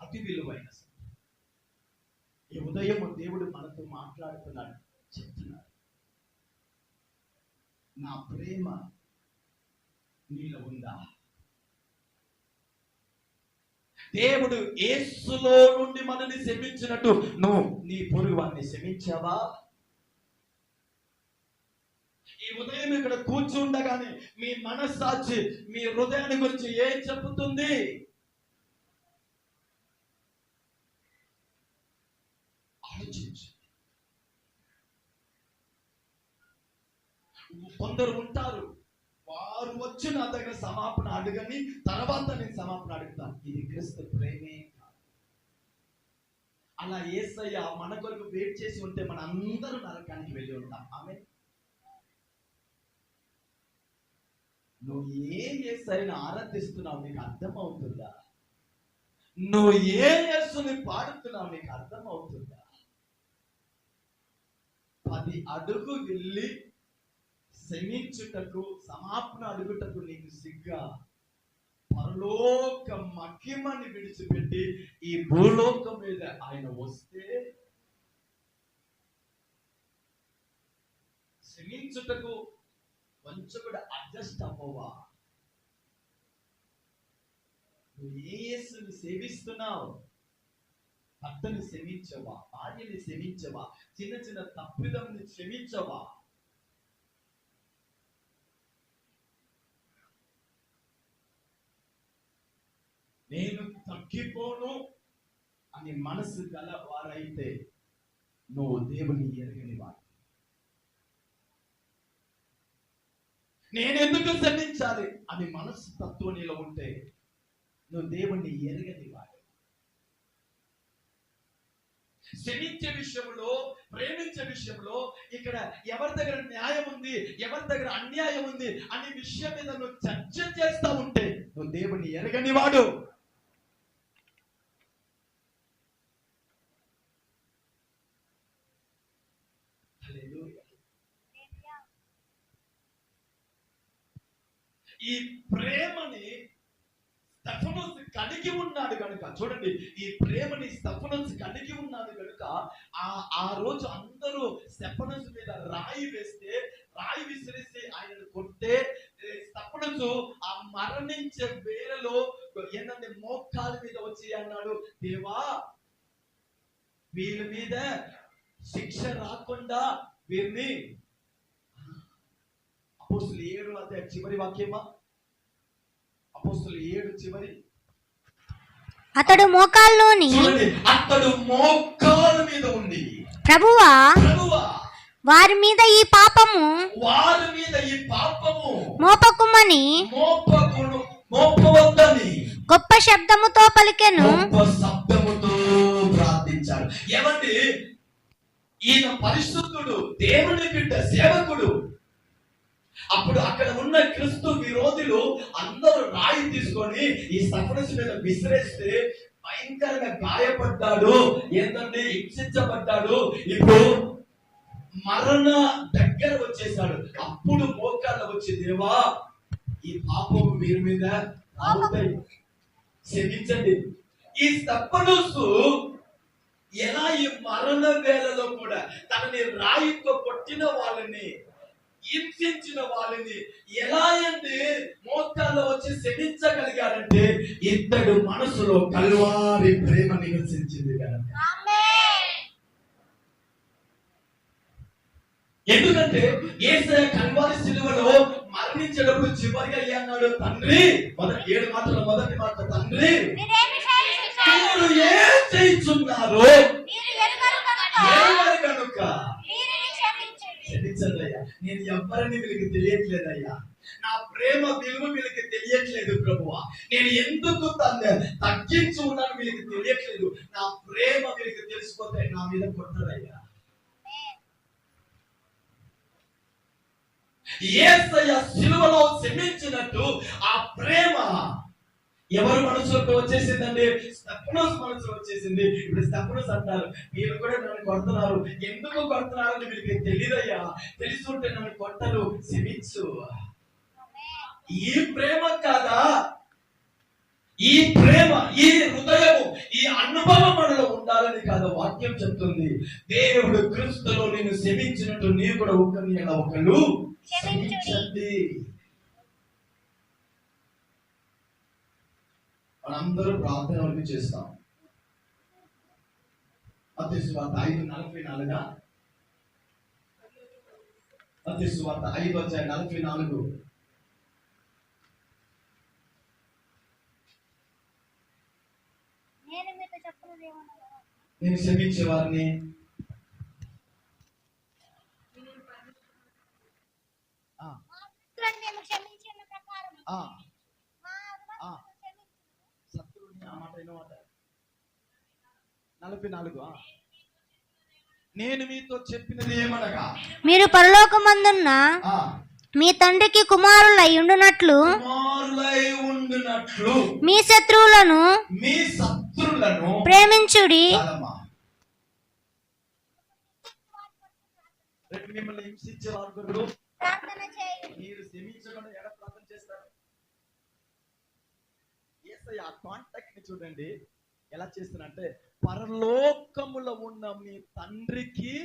అతి విలువైన సత్యం. ఈ ఉదయం దేవుడు మనతో మాట్లాడుతున్నాడు, చెప్తున్నాడు, నా ప్రేమ నీలో ఉందా? దేవుడు యేసులో నుండి మనల్ని క్షమించినట్టు నువ్వు నీ పొరుగు వారిని క్షమించావా? ఈ ఉదయం ఇక్కడ కూర్చుండగానే మీ మనస్సాక్షి మీ హృదయాన్ని గురించి ఏం చెబుతుంది? ఆలోచించు. కొందరు ఉంటారు, వారు వచ్చి నా దగ్గర క్షమాపణ అడగని తర్వాత నేను క్షమాపణ అడుగుతాను. ఇది క్రీస్తు ప్రేమే కాదు. అలా యేసయ్య మన కొరకు వెయిట్ చేసి ఉంటే మన అందరూ నరకానికి వెళ్ళి ఉంటాం. ఆమె నువ్వు ఏ యేసయ్యను ఆరాధిస్తున్నావు నీకు అర్థం అవుతుందా? నువ్వు ఏ యేసుని పాడుతున్నావు నీకు అర్థం అవుతుందా? 10 అడుగు వెళ్ళి క్షమించుటకు క్షమాపణ అడుగుటకు నీకు సిగ్గా? పరలోక మహిమని విడిచిపెట్టి ఈ భూలోకం మీద ఆయన వస్తే క్షమించుటకు కొంచెం కూడా అడ్జస్ట్ అవ్వవా? నువ్వు ఏ యేసుని సేవిస్తున్నావు? భర్తని క్షమించవా? భార్యని క్షమించవా? చిన్న చిన్న తప్పిదంని క్షమించవా? నేను తగ్గిపోను అని మనసు గల వారైతే నువ్వు దేవుని ఎరగని వాడు. నేనెందుకు క్షమించాలి అని మనసు తత్వం నీలో ఉంటే నువ్వు దేవుణ్ణి ఎరగని వాడు. క్షమించే విషయంలో, ప్రేమించే విషయంలో ఇక్కడ ఎవరి దగ్గర న్యాయం ఉంది, ఎవరి దగ్గర అన్యాయం ఉంది అనే విషయం మీద నువ్వు చర్చ చేస్తా ఉంటే నువ్వు దేవుణ్ణి ఎరగని వాడు. ఈ ప్రేమని స్టెఫనస్ కలిగి ఉన్నాడు కనుక, చూడండి, ఈ ప్రేమని స్టెఫనస్ కలిగి ఉన్నాడు కనుక ఆ రోజు అందరూ స్టెఫనస్ మీద రాయి వేస్తే, రాయి విసిరేసి ఆయనను కొట్టే స్టెఫనస్ ఆ మరణించే వేళలో ఏంటంటే మోకాల మీద వచ్చి అన్నాడు, దేవా వీళ్ళ మీద శిక్ష రాకుండా వీరిని. అపోస్తులు 7 అధ్యాయం చివరి వాక్యమా? అపోస్తులు 7 చివరి. అతడు మోకాల్లోని, అతడు మోకాల మీద ఉంది, ప్రభువా వారి మీద ఈ పాపము మోపకుమని మోపవద్దని గొప్ప శబ్దముతో పలికెను. గొప్ప శబ్దముతో ప్రార్థించాడు. ఏమండి, ఈయన పరిశుద్ధుడు, దేవుని బిడ్డ, సేవకుడు. అప్పుడు అక్కడ ఉన్న క్రీస్తు విరోధులు అందరూ రాయి తీసుకొని ఈ స్టెఫనస్ మీద విసిరేస్తే భయంకరంగా గాయపడ్డాడు, ఏంటంటే హింసించబడ్డాడు. ఇప్పుడు మరణ దగ్గర వచ్చేసాడు. అప్పుడు మోకాళ్ళ వచ్చి, దేవా ఈ పాపం వీరి మీద రావుతాయి, క్షమించండి. ఈ స్తెఫనుసు ఎలా ఈ మరణ వేళలో కూడా తనని రాయితో కొట్టిన వాళ్ళని, హింసించిన వాళ్ళని ఎలా అంటే మోకాల్లో వచ్చి శమించగలిగాడంటే ఇద్దడు మనసులో కల్వారి ప్రేమ నివసించింది కనుక. ఎందుకంటే యేసయ్య కల్వారి శిలువలో మరణించేటప్పుడు చివరిగా అన్నాడు, తండ్రి, 7 మాటల మొదటి మాట, తండ్రి మీరు ఏం చేయుచున్నారో ఎరుగరు కనుక క్షమించండి అయ్యా. నేను ఎవరిని వీళ్ళకి తెలియట్లేదయ్యా, నా ప్రేమ విలువ వీళ్ళకి తెలియట్లేదు ప్రభువా, నేను ఎందుకు తగ్గించి ఉన్నాను వీళ్ళకి తెలియట్లేదు, నా ప్రేమ వీళ్ళకి తెలిసిపోతే నా మీద కొట్టరయ్యా. యేసయ్య సిలువలో క్షమించినట్టు ఆ ప్రేమ ఎవరు మనసులోకి వచ్చేసిందండి? స్తెఫనోస్ మనసులో వచ్చేసింది. ఇప్పుడు స్తెఫనోస్ అంటారు, మీరు కూడా నన్ను కొడుతున్నారు, ఎందుకు కొడుతున్నారని వీళ్ళకి తెలియదయ్యా, తెలుసుంటే నన్ను కొట్టరు, క్షమించు. ఈ ప్రేమ కాదా? ఈ ప్రేమ, ఈ హృదయము, ఈ అనుభవం మనలో ఉండాలని కాదు వాక్యం చెప్తుంది. దేవుడు క్రీస్తులో నిన్ను క్షమించినట్టు నీవు కూడా ఒకరిని ఎలా ఒకరు క్షమించండి. మనందరూ ప్రార్థన వరకు చేస్తాం. మత్తయి సువార్త 5:44, మత్తయి సువార్త 5:44. నేను క్షమించే వారిని శత్రువుని, ఆ మాట అయిన మాట 44. నేను మీతో చెప్పినది ఏమనగా మీరు పరలోకమందున్న మీ తండ్రికి కుమారులై ఉండునట్లు మీ శత్రువులను ప్రేమించుడి. మిమ్మల్ని హింసించే వారు మీరు క్షమించకుండా ఎలా ప్రార్థన చేస్తారు? యేసయ్య ఆ కాంటాక్ట్ ని చూడండి ఎలా చేస్తానంటే, పరలోకములో ఉన్న మీ తండ్రికి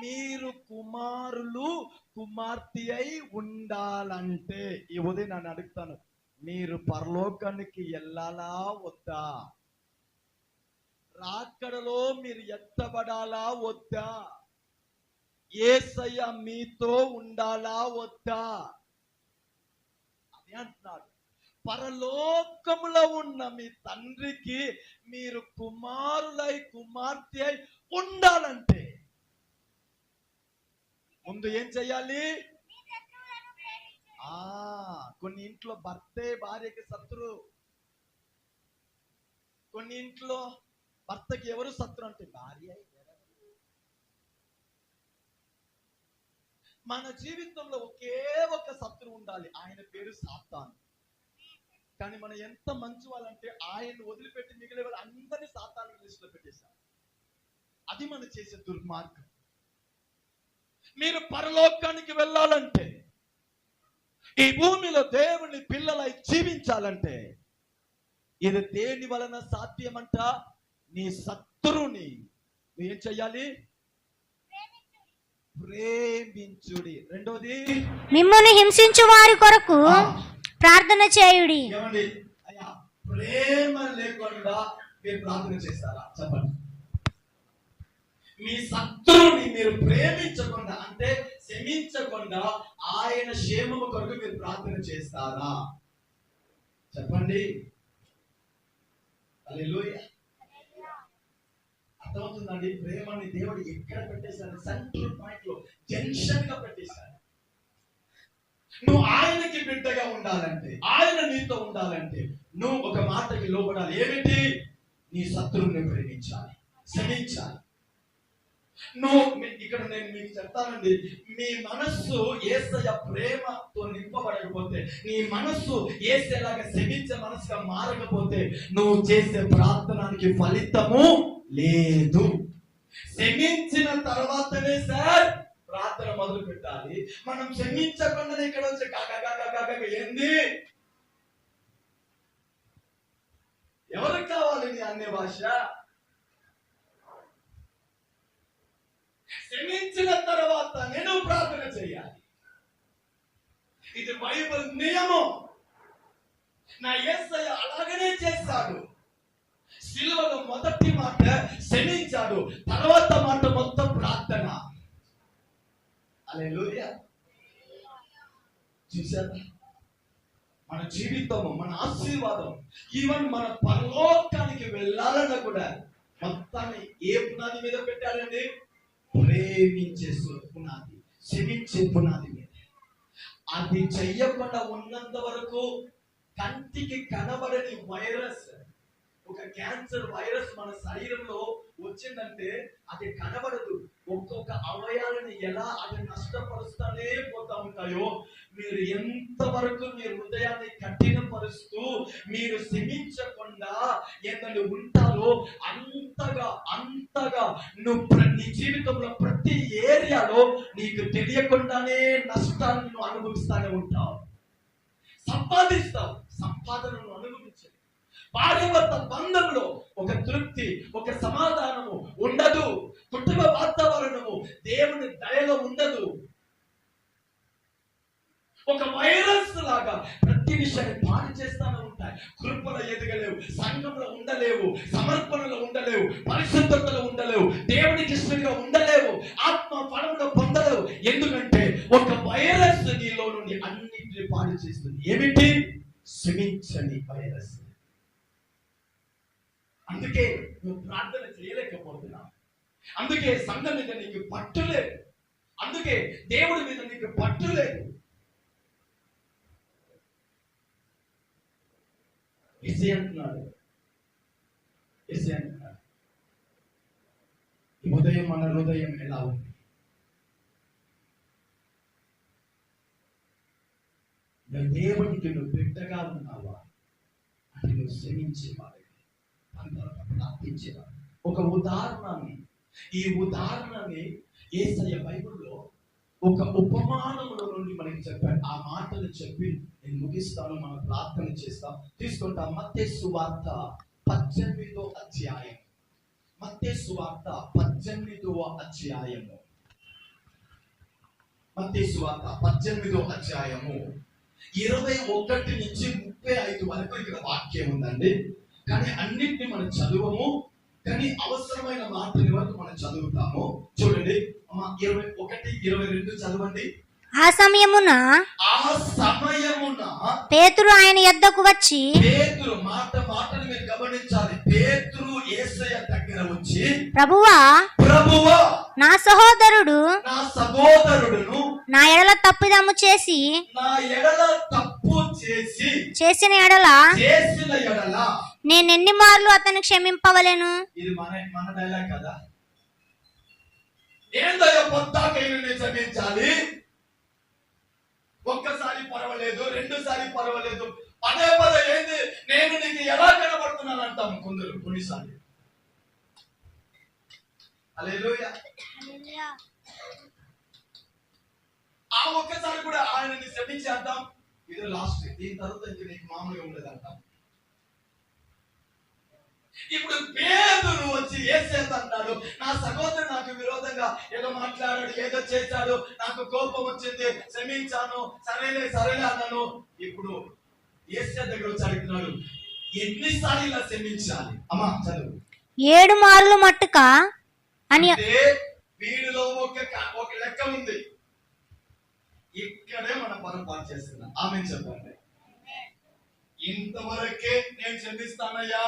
మీరు కుమారులు కుమార్తె అయి ఉండాలంటే, ఈ ఉదయం నన్ను అడుగుతాను, మీరు పరలోకానికి వెళ్ళాలా వద్దా? రాకడలో మీరు ఎత్తబడాలా వద్దా? యేసయ్య మీతో ఉండాలా వద్దా? అని అంటున్నాడు. పరలోకములో ఉన్న మీ తండ్రికి మీరు కుమారులై కుమార్తె అయి ఉండాలంటే ముందు ఏం చెయ్యాలి? కొన్ని ఇంట్లో భర్తే భార్యకి శత్రు, కొన్ని ఇంట్లో భర్తకి ఎవరు శత్రు అంటే భార్య. మన జీవితంలో ఒకే ఒక శత్రువు ఉండాలి, ఆయన పేరు సాతాను. కానీ మనం ఎంత మంచి వాళ్ళంటే ఆయన వదిలిపెట్టి మిగిలిన వాళ్ళు అందరినీ సాతాను లిస్టులో పెట్టేశారు. అది మనం చేసే దుర్మార్గం. మీరు పరలోకానికి వెళ్ళాలంటే, ఈ భూమిలో దేవుని పిల్లలై జీవించాలంటే, ఇది దేని వలన సాధ్యమంట? నీ శత్రువుని ఏం చెయ్యాలి? ప్రేమించుడి. రెండోది, మిమ్మల్ని హింసించు వారి కొరకు ప్రార్థన చేయుడి. అయ్యా, ప్రేమ లేకుండా మీరు ప్రార్థన చేస్తారా? చెప్పండి. మీ శత్రువుని మీరు ప్రేమించకుండా, అంటే క్షమించకుండా ఆయన క్షేమము కొరకు మీరు ప్రార్థన చేస్తారా? చెప్పండి. హల్లెలూయా. అర్థమవుతుందండి? ప్రేమని దేవుడు ఎక్కడ పెట్టేశాడు? సెంట్రల్ పాయింట్ లో, జంక్షన్ గా పెట్టేశాడు. నువ్వు ఆయనకి బిడ్డగా ఉండాలంటే, ఆయన నీతో ఉండాలంటే నువ్వు ఒక మాటకి లోబడాలి. ఏమిటి? నీ శత్రువుని ప్రేమించాలి, క్షమించాలి. నువ్వు ఇక్కడ నేను మీకు చెప్తానండి, మీ మనస్సు యేసయ్య ప్రేమతో నింపబడకపోతే, నీ మనస్సు యేసయ్యలాగా క్షమించే మనసుగా మారకపోతే, నువ్వు చేసే ప్రార్థనకి ఫలితము లేదు. క్షమించిన తర్వాతనే సార్ ప్రార్థన మొదలు పెట్టాలి. మనం క్షమించకుండా ఇక్కడ వచ్చి కాక ఏంది? ఎవరికి కావాలి అన్య భాష. క్షమించిన తర్వాత నేను ప్రార్థన చేయాలి. ఇది బైబిల్ నియమం. నా యేసయ్య అలాగనే చేస్తాడు. సిలువలో మొదటి మాట క్షమించాడు, తర్వాత మాట మొత్తం ప్రార్థన. హల్లెలూయా. చూసారా, మన జీవితం, మన ఆశీర్వాదం, ఈవెన్ మన పరలోకానికి వెళ్ళాలన్నా కూడా మొత్తాన్ని ఏ పునాది మీద పెట్టాలండి? ప్రేమించే పునాది, క్షమించే పునాది మీద. అది చెయ్యకుండా ఉన్నంత వరకు కంటికి కనబడని వైరస్, ఒక క్యాన్సర్ వైరస్ మన శరీరంలో వచ్చిందంటే అది కనబడదు. ఒక్కొక్క అవయవాలను ఎలా అది నష్టపరుస్తూనే పోతా ఉంటాయో, మీరు ఎంతవరకు మీ హృదయాన్ని కఠినపరుస్తూ మీరు క్షమించకుండా ఏదైనా ఉంటారో అంతగా నువ్వు నీ జీవితంలో ప్రతి ఏరియాలో నీకు తెలియకుండానే నష్టాన్ని నువ్వు అనుభవిస్తానే ఉంటావు. సంపాదిస్తావు, సంపాదనను అనుభవించదు. భార్యాభర్త బంధంలో ఒక తృప్తి, ఒక సమాధానము ఉండదు. కుటుంబ వాతావరణము దేవుని దయలో ఉండదు. ఒక వైరస్ లాగా ప్రతి విషయాన్ని పాడు చేస్తానే ఉంటాయి. కృపలో ఎదగలేవు, సంఘంలో ఉండలేవు, సమర్పణలో ఉండలేవు, పరిశుద్ధతలో ఉండలేవు, దేవునికి ఇష్టంగా ఉండలేవు, ఆత్మ ఫలంలో పొందలేవు. ఎందుకంటే ఒక వైరస్ నీలో నుండి అన్నింటినీ పాడు చేస్తుంది. ఏమిటి? క్షమించని వైరస్. అందుకే నువ్వు ప్రార్థన చేయలేకపోతున్నావు. అందుకే సంఘం మీద నీకు పట్టు లేదు. అందుకే దేవుడి మీద నీకు పట్టు లేదు. అంటున్నాడు, ఈ ఉదయం మన హృదయం ఎలా ఉంది? దేవునికి నువ్వు బిడ్డగా ఉన్నావా అంటే నువ్వు క్షమించేవాడు, ప్రార్థించేవాడు. ఒక ఈ ఉదాహరణని యేసయ్య బైబిల్లో ఒక ఉపమానముల నుండి మనకి చెప్పాడు. ఆ మాటలు చెప్పి నేను ముగిస్తాను, మనం ప్రార్థన చేస్తాం. తీసుకుంటాం. మత్తయి సువార్త 18వ అధ్యాయం. మత్తయి సువార్త 18వ అధ్యాయము. మత్తయి సువార్త 18వ అధ్యాయము 21 నుంచి 35 వరకు ఇక్కడ వాక్యం ఉందండి. కానీ అన్నింటినీ మనం చదువము, కానీ అవసరమైన మాటల వరకు మనం చదువుతాము. చూడండి 21, 22 చదవండి. ఆ సమయమున పేతురు ఆయన యొద్దకు వచ్చి, పేతురు మాటను మీరు గమనించాలి. పేతురు యేసయ్య దగ్గర వచ్చి, ప్రభువా నా సహోదరుడును నా ఎడల తప్పిదము చేసి చేసిన ఎడల నేనెన్ని మార్లు అతను క్షమింపవలెను? ఇది మన డైలాగ్ కదా. ఏందయ్యా పొద్దాకైనా క్షమించాలి, ఒక్కసారి పర్వాలేదు, 2 సారి పర్వాలేదు, పదే ఏంది నేను నీకు ఎలా కనబడుతున్నాను అంటాం కొందరు కొన్నిసార్లు. హల్లెలూయా. ఆ ఒక్కసారి కూడా ఆయనని క్షమించేద్దాం, ఇది లాస్ట్, దీని తర్వాత ఇంక నీకు మామూలుగా ఉండదు అంటాం. ఇప్పుడు పేతురు వచ్చి యేసయ్య అంటాడు, నా సహోదరుడు నాకు విరోధంగా ఏదో మాట్లాడాడు, ఏదో చేశాడు, నాకు కోపం వచ్చింది, క్షమించాను, సరేలే అన్నాను. ఇప్పుడు యేసయ్య దగ్గర వచ్చి అడుగుతున్నాడు, ఎన్నిసార్లు ఇలా క్షమించాలి? అమ్మా చదువు. 7 మార్లు మట్టుక అని. వీడిలో ఒక లెక్క ఉంది. ఇక్కడే మనం పొరపాటు చేస్తున్నాం. ఆమె చెప్పండి. ఇంతవరకే నేను క్షమిస్తానయ్యా,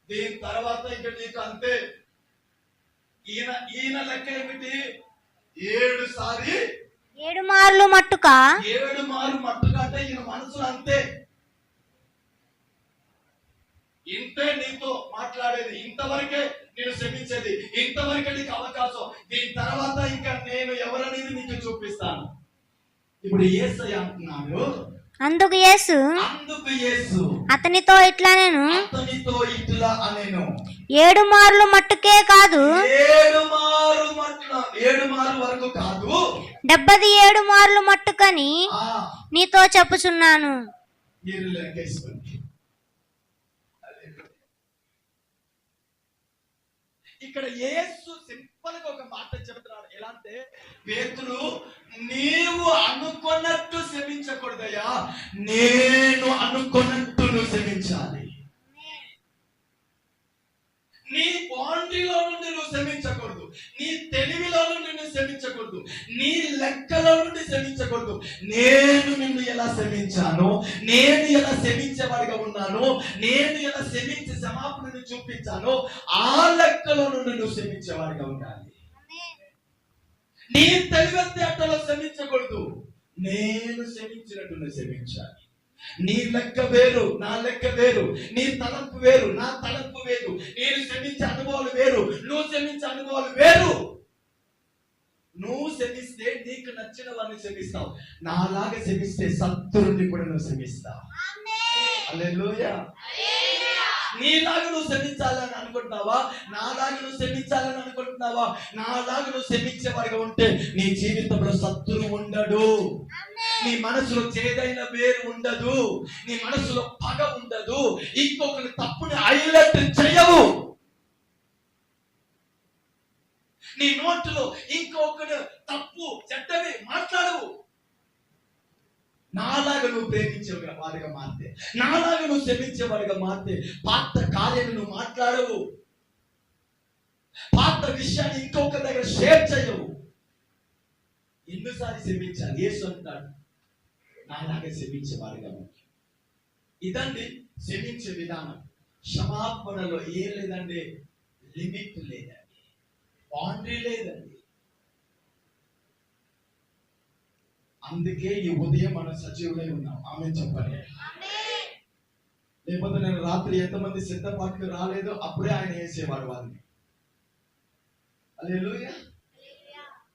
దీని తర్వాత ఇక నీకు అంతే. ఈయన లెక్క ఏమిటి? 7 మార్లు మట్టుక. 7 మార్లు మట్టుక అంటే ఈయన మనసులో అంతే. ఇంతే నీతో మాట్లాడేది, ఇంతవరకే నేను క్షమించేది, ఇంతవరకే నీకు అవకాశం, దీని తర్వాత ఇంకా నేను ఎవరనేది నీకు చూపిస్తాను. ఇప్పుడు యేసయ్య అంటున్నాడు. అందుకు యేసు అతనితో ఇట్లా అనేను, 7 మార్లు మట్టుకే కాదు, 7 మార్లు వరకు కాదు, 77 మార్లు మట్టుకని నీతో చెప్పుచున్నాను. ఇక్కడ యేసు సింపుల్ గా ఒక మాట చెబుతున్నాడు. ఎలా అంటే, పేతురు నీవు అనుకున్నట్టు క్షమించకూడదయ్యా, నేను అనుకున్నట్టు నువ్వు క్షమించాలి. నీ బౌండరీలో నుండి నువ్వు క్షమించకూడదు, నీ తెలివిలో నుండి నువ్వు క్షమించకూడదు, నీ లెక్కలో నుండి క్షమించకూడదు. నేను నిన్ను ఎలా క్షమించాను, నేను ఎలా క్షమించేవాడిగా ఉన్నాను, నేను ఎలా క్షమించి క్షమాపణను చూపించాను, ఆ లెక్కలో నుండి నువ్వు క్షమించేవాడిగా ఉండాలి. నీ తెలివితేటలో క్షమించకూడదు, నేను క్షమించినట్టు నువ్వు క్షమించాలి. నీ లెక్క వేరు, నా లెక్క వేరు, నీ తలంపు వేరు, నా తలంపు వేరు, నేను క్షమించే అనుభవాలు వేరు, నువ్వు క్షమించే అనుభవాలు వేరు. నువ్వు క్షమిస్తే నీకు నచ్చిన వాడిని క్షమిస్తావు, నాలాగా క్షమిస్తే శత్రువుని కూడా నువ్వు క్షమిస్తావు. హల్లెలూయా. నీలాగా నువ్వు క్షమించాలని అనుకుంటున్నావా, నాలాగా నువ్వు క్షమించాలని అనుకుంటున్నావా? నాలాగా నువ్వు క్షమించేవాడిగా ఉంటే నీ జీవితంలో శత్రువు ఉండడు, నీ మనసులో చేదైన వేరు ఉండదు, నీ మనసులో పగ ఉండదు, ఇంకొకరి తప్పుని హైలైట్ చేయవు, నీ నోట్లో ఇంకొకరు తప్పు చెడ్డవి మాట్లాడవు. నాలాగా నువ్వు ప్రేమించే వాడిగా మారితే, నాలాగా నువ్వు క్షమించేవాడిగా మారితే పాత కార్యాలను నువ్వు మాట్లాడవు, పాత విషయాన్ని ఇంకొక దగ్గర షేర్ చేయవు. ఎన్నిసార్లు క్షమించాలి? యేసు అంటాడు, నాలాగా క్షమించేవాడిగా ఉంది. ఇదండి క్షమించే విధానం. క్షమాపణలో ఏం లేదండి, లిమిట్ లేదండి, బౌండరీ లేదండి. అందుకే ఈ ఉదయం మనం సజీవులై ఉన్నాం. ఆమె చెప్పండి. లేకపోతే నేను రాత్రి ఎంతమంది సిద్ధపాటుకు రాలేదో అప్పుడే ఆయన వేసేవాడు వాళ్ళని. హల్లెలూయా.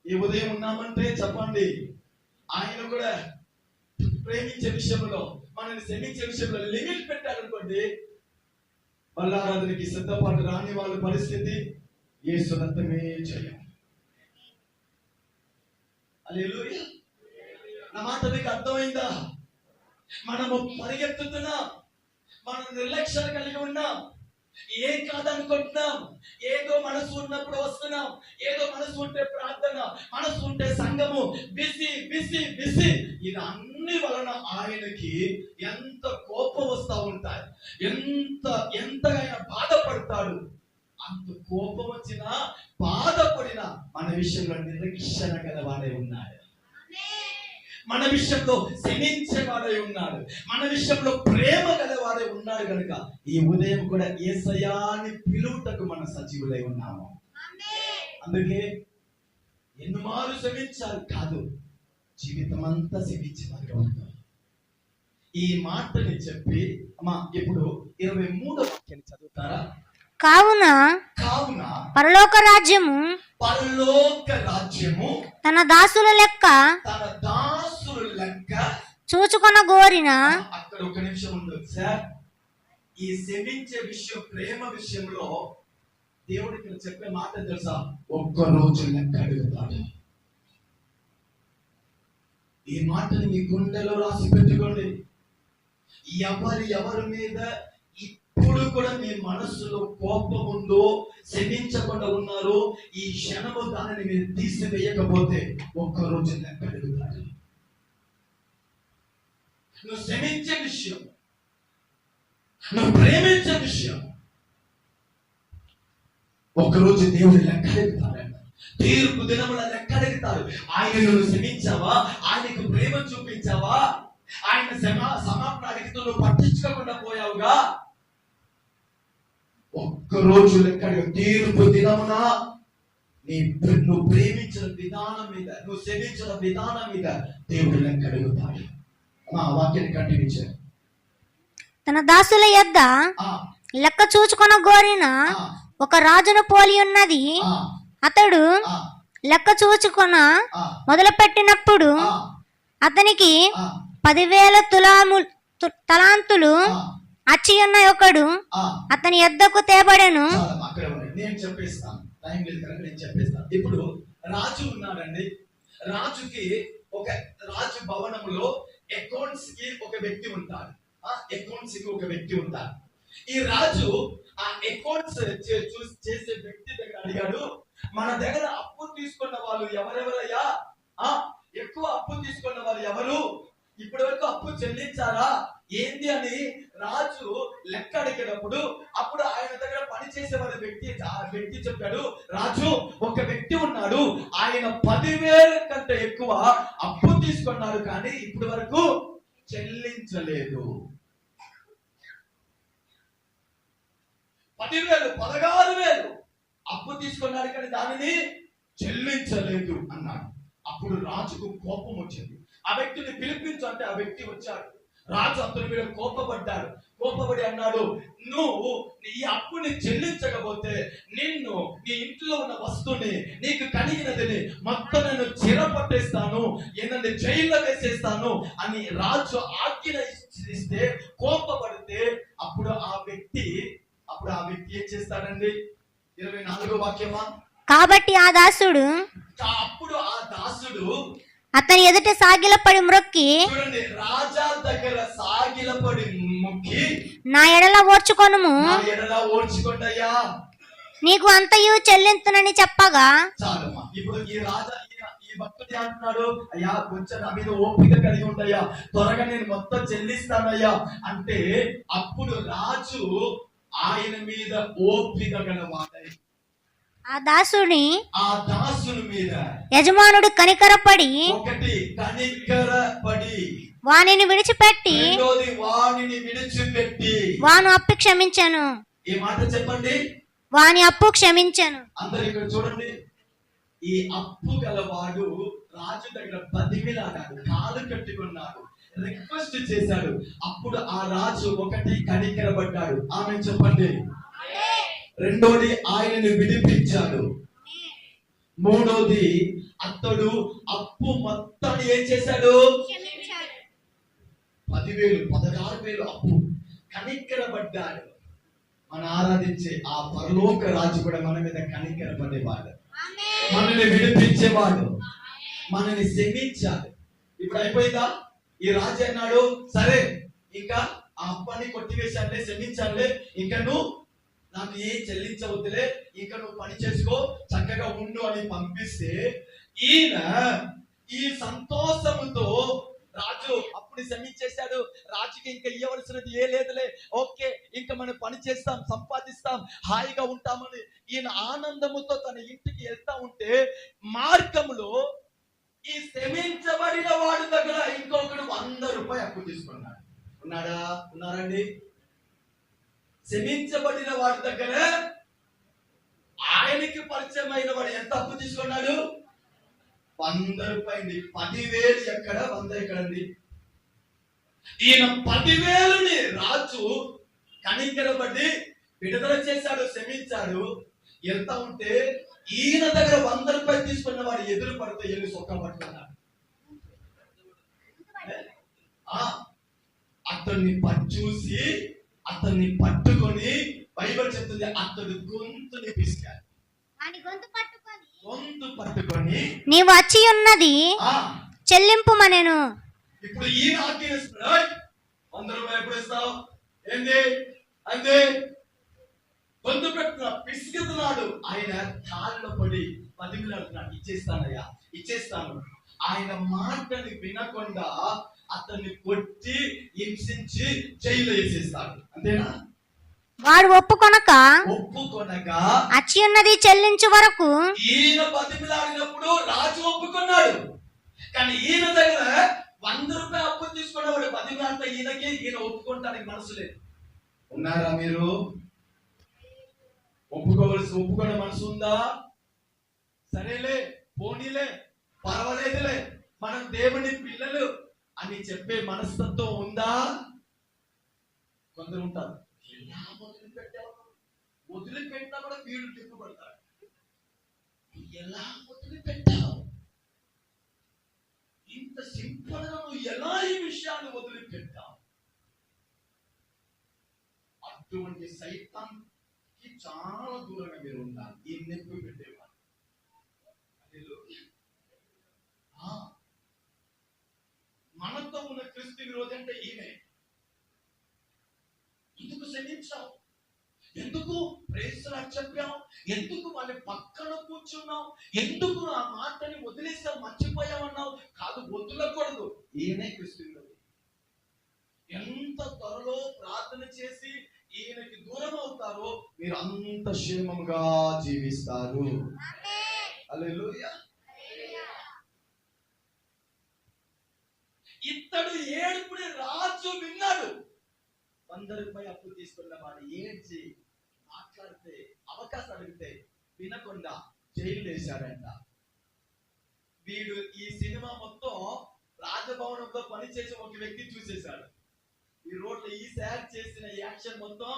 ఈ ఉదయం ఉన్నామంటే చెప్పండి, ఆయన కూడా ప్రేమించే విషయంలో, మనల్ని క్షమించే విషయంలో లిమిట్ పెట్టారనుకోండి, బల్లారాధనకి సిద్ధపాటు రాని వాళ్ళ పరిస్థితి యేసు రక్తమే చేయం. హల్లెలూయా. నా మాట మీకు అర్థమైందా? మనము పరిగెత్తుతున్నాం, మనం నిర్లక్ష్యాలు కలిగి ఉన్నాం, ఏం కాదనుకుంటున్నాం, ఏదో మనసు ఉన్నప్పుడు వస్తున్నాం, ఏదో మనసు ఉంటే ప్రార్థన, మనసు ఉంటే సంఘము, బిజీ బిజీ బిజీ. ఇది అన్ని వలన ఆయనకి ఎంత కోపం వస్తా ఉంటాయి, ఎంతగా ఆయన బాధపడతాడు. అంత కోపం వచ్చినా బాధపడినా మన విషయంలో నిర్లక్ష్యన గలవాడే ఉన్నాడు, మన విషయంలో క్షమించేవాడై ఉన్నాడు, మన విషయంలో ప్రేమ గలవాడై ఉన్నాడు. కనుక ఈ ఉదయం కూడా యేసయ్యాని పిలువుటకు మన సజీవులై ఉన్నాము. అందుకే ఎన్నుమారు క్షమించాలి కాదు, జీవితం అంతా క్షమించేవాడిగా ఉంటాం. ఈ మాటని చెప్పి అమ్మా ఇప్పుడు 23వ వాక్యాన్ని చదువుతారా? కావున పరలోక రాజ్యము తన దాసుల లెక్క చూచుకొన గోరిన. అక్కడ ఒక నిమిషం ఉండదు సార్. ఈ క్షమించే విషయం, ప్రేమ విషయంలో దేవుడు ఇక్కడ చెప్పే మాట తెలుసా? ఒక్క రోజు లెక్క అడుగుతాడు. ఈ మాటని మీ గుండెలో రాసి పెట్టుకోండి. ఎవరి మీద ఇప్పుడు కూడా మీ మనస్సులో కోపం ఉందో, క్షమించకుండా ఉన్నారో, ఈ క్షణము దానిని మీరు తీసివేయకపోతే ఒక్కరోజు లెక్క అడుగుతాడు. నువ్వు క్షమించే విషయం, నువ్వు ప్రేమించే విషయం ఒకరోజు దేవుడు లెక్క అడుగుతాడు. తీర్పు దినముల లెక్క అడుగుతాడు. ఆయన నువ్వు క్షమించావా? ఆయనకు ప్రేమ చూపించావా? ఆయన సమాపణ అడిగితే నువ్వు పట్టించుకోకుండా పోయావుగా? ఒక్కరోజు లెక్క అడుగు. తీర్పు దినమున నువ్వు ప్రేమించిన విధానం మీద, నువ్వు క్షమించిన విధానం మీద దేవుడు లెక్క అడుగుతాడు. వాక్యాన్ని కంటిన్యూ చేయాలి. తన దాసుల యొద్ద లెక్క చూచుకొన గోరిన ఒక రాజును పోలి ఉన్నది. అతడు లెక్క చూచుకొన మొదలు పెట్టినప్పుడు అతనికి 10,000 తలాంతులు అచ్చి ఉన్న ఒకడు అతని యొద్దకు తేబడెను. నేను చెప్పేస్తాను, టైం లేదు కనుక నేను చెప్పేస్తాను. ఇప్పుడు రాజు ఉన్నాడండి. రాజుకి ఒక రాజు భవనంలో అకౌంట్స్ కి ఒక వ్యక్తి ఉంటాడు. ఈ రాజు ఆ అకౌంట్స్ చేసే వ్యక్తి దగ్గర అడిగాడు, మన దగ్గర అప్పు తీసుకున్న వాళ్ళు ఎవరెవరయ్యా? ఆ ఎక్కువ అప్పు తీసుకున్న వాళ్ళు ఎవరు? ఇప్పటి వరకు అప్పు చెల్లించారా ఏంది అని రాజు లెక్క అడిగినప్పుడు, అప్పుడు ఆయన దగ్గర పనిచేసే వాళ్ళ వ్యక్తి చెప్పాడు, రాజు ఒక వ్యక్తి ఉన్నాడు, ఆయన 10,000 కంటే ఎక్కువ అప్పు తీసుకున్నాడు కానీ ఇప్పటి వరకు చెల్లించలేదు. 10,000 16,000 అప్పు తీసుకున్నాడు కానీ దానిని చెల్లించలేదు అన్నాడు. అప్పుడు రాజుకు కోపం వచ్చింది. ఆ వ్యక్తిని పిలిపించు అంటే ఆ వ్యక్తి వచ్చాడు. రాజు అతని మీద కోపపడి అన్నాడు, నువ్వు ఈ అప్పుని చెల్లించకపోతే నిన్ను, నీ ఇంట్లో ఉన్న వస్తువుని, నీకు కలిగినదిని మొత్తం నేను చిరపట్టేస్తాను, ఏంటంటే జైల్లో వేసేస్తాను అని రాజు ఆజ్ఞ ఇస్తే, కోపపడితే అప్పుడు ఆ వ్యక్తి ఏం చేస్తాడండి? 24వ వాక్యమా. కాబట్టి ఆ దాసుడు అప్పుడు ఆ దాసుడు అతని ఎదుట సాగిలపడి మ్రొక్కి, చూడండి, రాజా దగ్గర సాగిలపడి మొక్కి, నా ఎడల ఓర్చుకొనుము, ఓర్చుకోండయ్యా, నీకు అంతయు చెల్లింతునని చెప్పగా. చాలమ్మా. ఇప్పుడు ఈ రాజా ఈ భక్తుడు అంటున్నాడు, అయ్యా కొంచెం నా మీద ఓపిక కలిగి ఉండయ్యా, త్వరగా నేను మొత్తం చెల్లిస్తానయ్యా అంటే, అప్పుడు రాజు ఆయన మీద ఓపిక గలవాడై ఆ దాసుని మీద యజమానుడు కనికరపడి వానిని విడిచిపెట్టి వాను అప్పు క్షమించాను. ఈ మాట చెప్పండి, వాని అప్పు క్షమించాను. అందరు ఇక్కడ చూడండి, ఈ అప్పు గలవాడు రాజు దగ్గర బతిమిలాడాడు, కాలు కట్టుకున్నాడు, రిక్వెస్ట్ చేశాడు. అప్పుడు ఆ రాజు ఒకటి కనికరపడ్డాడు. ఆమె చెప్పండి. రెండోది ఆయనను విడిపించాడు. మూడోది అతడు అప్పు మొత్తాన్ని ఏం చేశాడు? 10,000 16,000 అప్పు కనికరపడ్డాడు. మనం ఆరాధించే ఆ పరలోక రాజు కూడా మన మీద కనికరపడేవాడు, మనల్ని విడిపించేవాడు, మనల్ని క్షమించాడు. ఇప్పుడు అయిపోయిందా? ఈ రాజు అన్నాడు, సరే ఇంకా ఆ అప్పని కొట్టివేశానులే, క్షమించానులే, ఇంకా నువ్వు నాకు ఏం చెల్లించవద్దులే, ఇంకా నువ్వు పని చేసుకో, చక్కగా ఉండు అని పంపిస్తే, ఈయన ఈ సంతోషంతో రాజు అప్పుడు క్షమించేశాడు. రాజుకి ఇంకా ఇవ్వవలసినది ఏ లేదులే, ఓకే ఇంకా మనం పని చేస్తాం, సంపాదిస్తాం, హాయిగా ఉంటామని ఈయన ఆనందముతో తన ఇంటికి వెళ్తా ఉంటే, మార్గంలో ఈ క్షమించబడిన వాడి దగ్గర ఇంకొకడు 100 రూపాయలు అప్పు తీసుకున్నాడు. ఉన్నారండి? క్షమించబడిన వాడి దగ్గర ఆయనకి పరిచయం అయిన వాడు ఎంత అప్పు తీసుకున్నాడు? 100 రూపాయలు. 10,000 ఎక్కడ, 100 ఎక్కడండి? ఈయన 10,000ని రాజు కనికరపడి విడుదల చేశాడు, క్షమించాడు. ఎంత ఉంటే ఈయన దగ్గర 100 రూపాయలు తీసుకున్న వాడు ఎదురు పడితే ఎల్లు సొక్క పట్టుకున్నాడు. అతన్ని చూసి అతన్ని పట్టుకొని బైబిల్ చెప్తుంది, అతడు గొంతుని పిసికాడు. గొంతు పట్టుకొని నీవు వచ్చి ఉన్నది చెల్లింపు మనెను. ఇప్పుడు ఈయన ఆజ్ఞాపిస్తున్నాడు, 100 రూపాయలు ఎప్పుడు ఇస్తావు ఏంది అంతే. గొంతు పెట్టుకున్నా పిసిగుతున్నాడు. ఆయన కాళ్ళలో పడి బతిమిలాడుతున్నాడు, ఇచ్చేస్తానయ్యా ఇచ్చేస్తాను. ఆయన మాటని వినకుండా అతన్ని కొట్టి హింసించి జైలు వేసేస్తాడు. అంతేనా? వాడు ఒప్పుకొనక అచ్చి ఉన్నది చెల్లించు వరకు ఈయన బతిమిలాడినప్పుడు రాజు ఒప్పుకున్నాడు. కానీ ఈయన దగ్గర 100 రూపాయలు అప్పు తీసుకున్నవాడు బతిమిలాడితే ఈయన ఒప్పుకుంటానికి మనసు లేదు. ఉన్నారా మీరు? ఒప్పుకునే మనసు ఉందా? సరేలే, పోనీలే, పర్వాలేదులే, మనం దేవుని పిల్లలు అని చెప్పే మనస్తత్వం ఉందా? కొందరు ఉంటారు, ఎలా వదిలిపెట్టినా కూడా వీడు తిప్పుబడతాడు. ఎలా వదిలిపెట్టావు? ఇంత సింపుల్ గా నువ్వు ఎలా ఈ విషయాన్ని వదిలిపెట్టావు? అటువంటి సైతానికి చాలా దూరంగా మీరు ఉండాలి. ఈ నొప్పి పెట్టేవాడు మనతో ఉన్న క్రీస్తు విరోధి అంటే ఈమె. ఇందుకు క్షమించావు? ఎందుకు ప్రేసలా చెప్పాం? ఎందుకు వాళ్ళ పక్కన కూర్చున్నావు? ఎందుకు ఆ మాటని వదిలేసావు, మర్చిపోయావన్నావు? కాదు, వదలకూడదు. ఈయనే క్రిస్తుడు. ఎంత త్వరలో ప్రార్థన చేసి ఈయనకి దూరం అవుతారో మీరు అంత క్షేమంగా జీవిస్తారు. హల్లెలూయా. ఇతడు ఏడుపుని రాజు విన్నాడు. 100 రూపాయలు అప్పు తీసుకున్న వాడు ఏడ్చి మాట్లాడితే, అవకాశం అడిగితే వినకుండా జైలు వేశాడంట. వీడు ఈ సినిమా మొత్తం రాజభవనంలో పనిచేసి ఒక వ్యక్తి చూసేశాడు. ఈ రోడ్లో ఈ సార్ చేసిన యాక్షన్ మొత్తం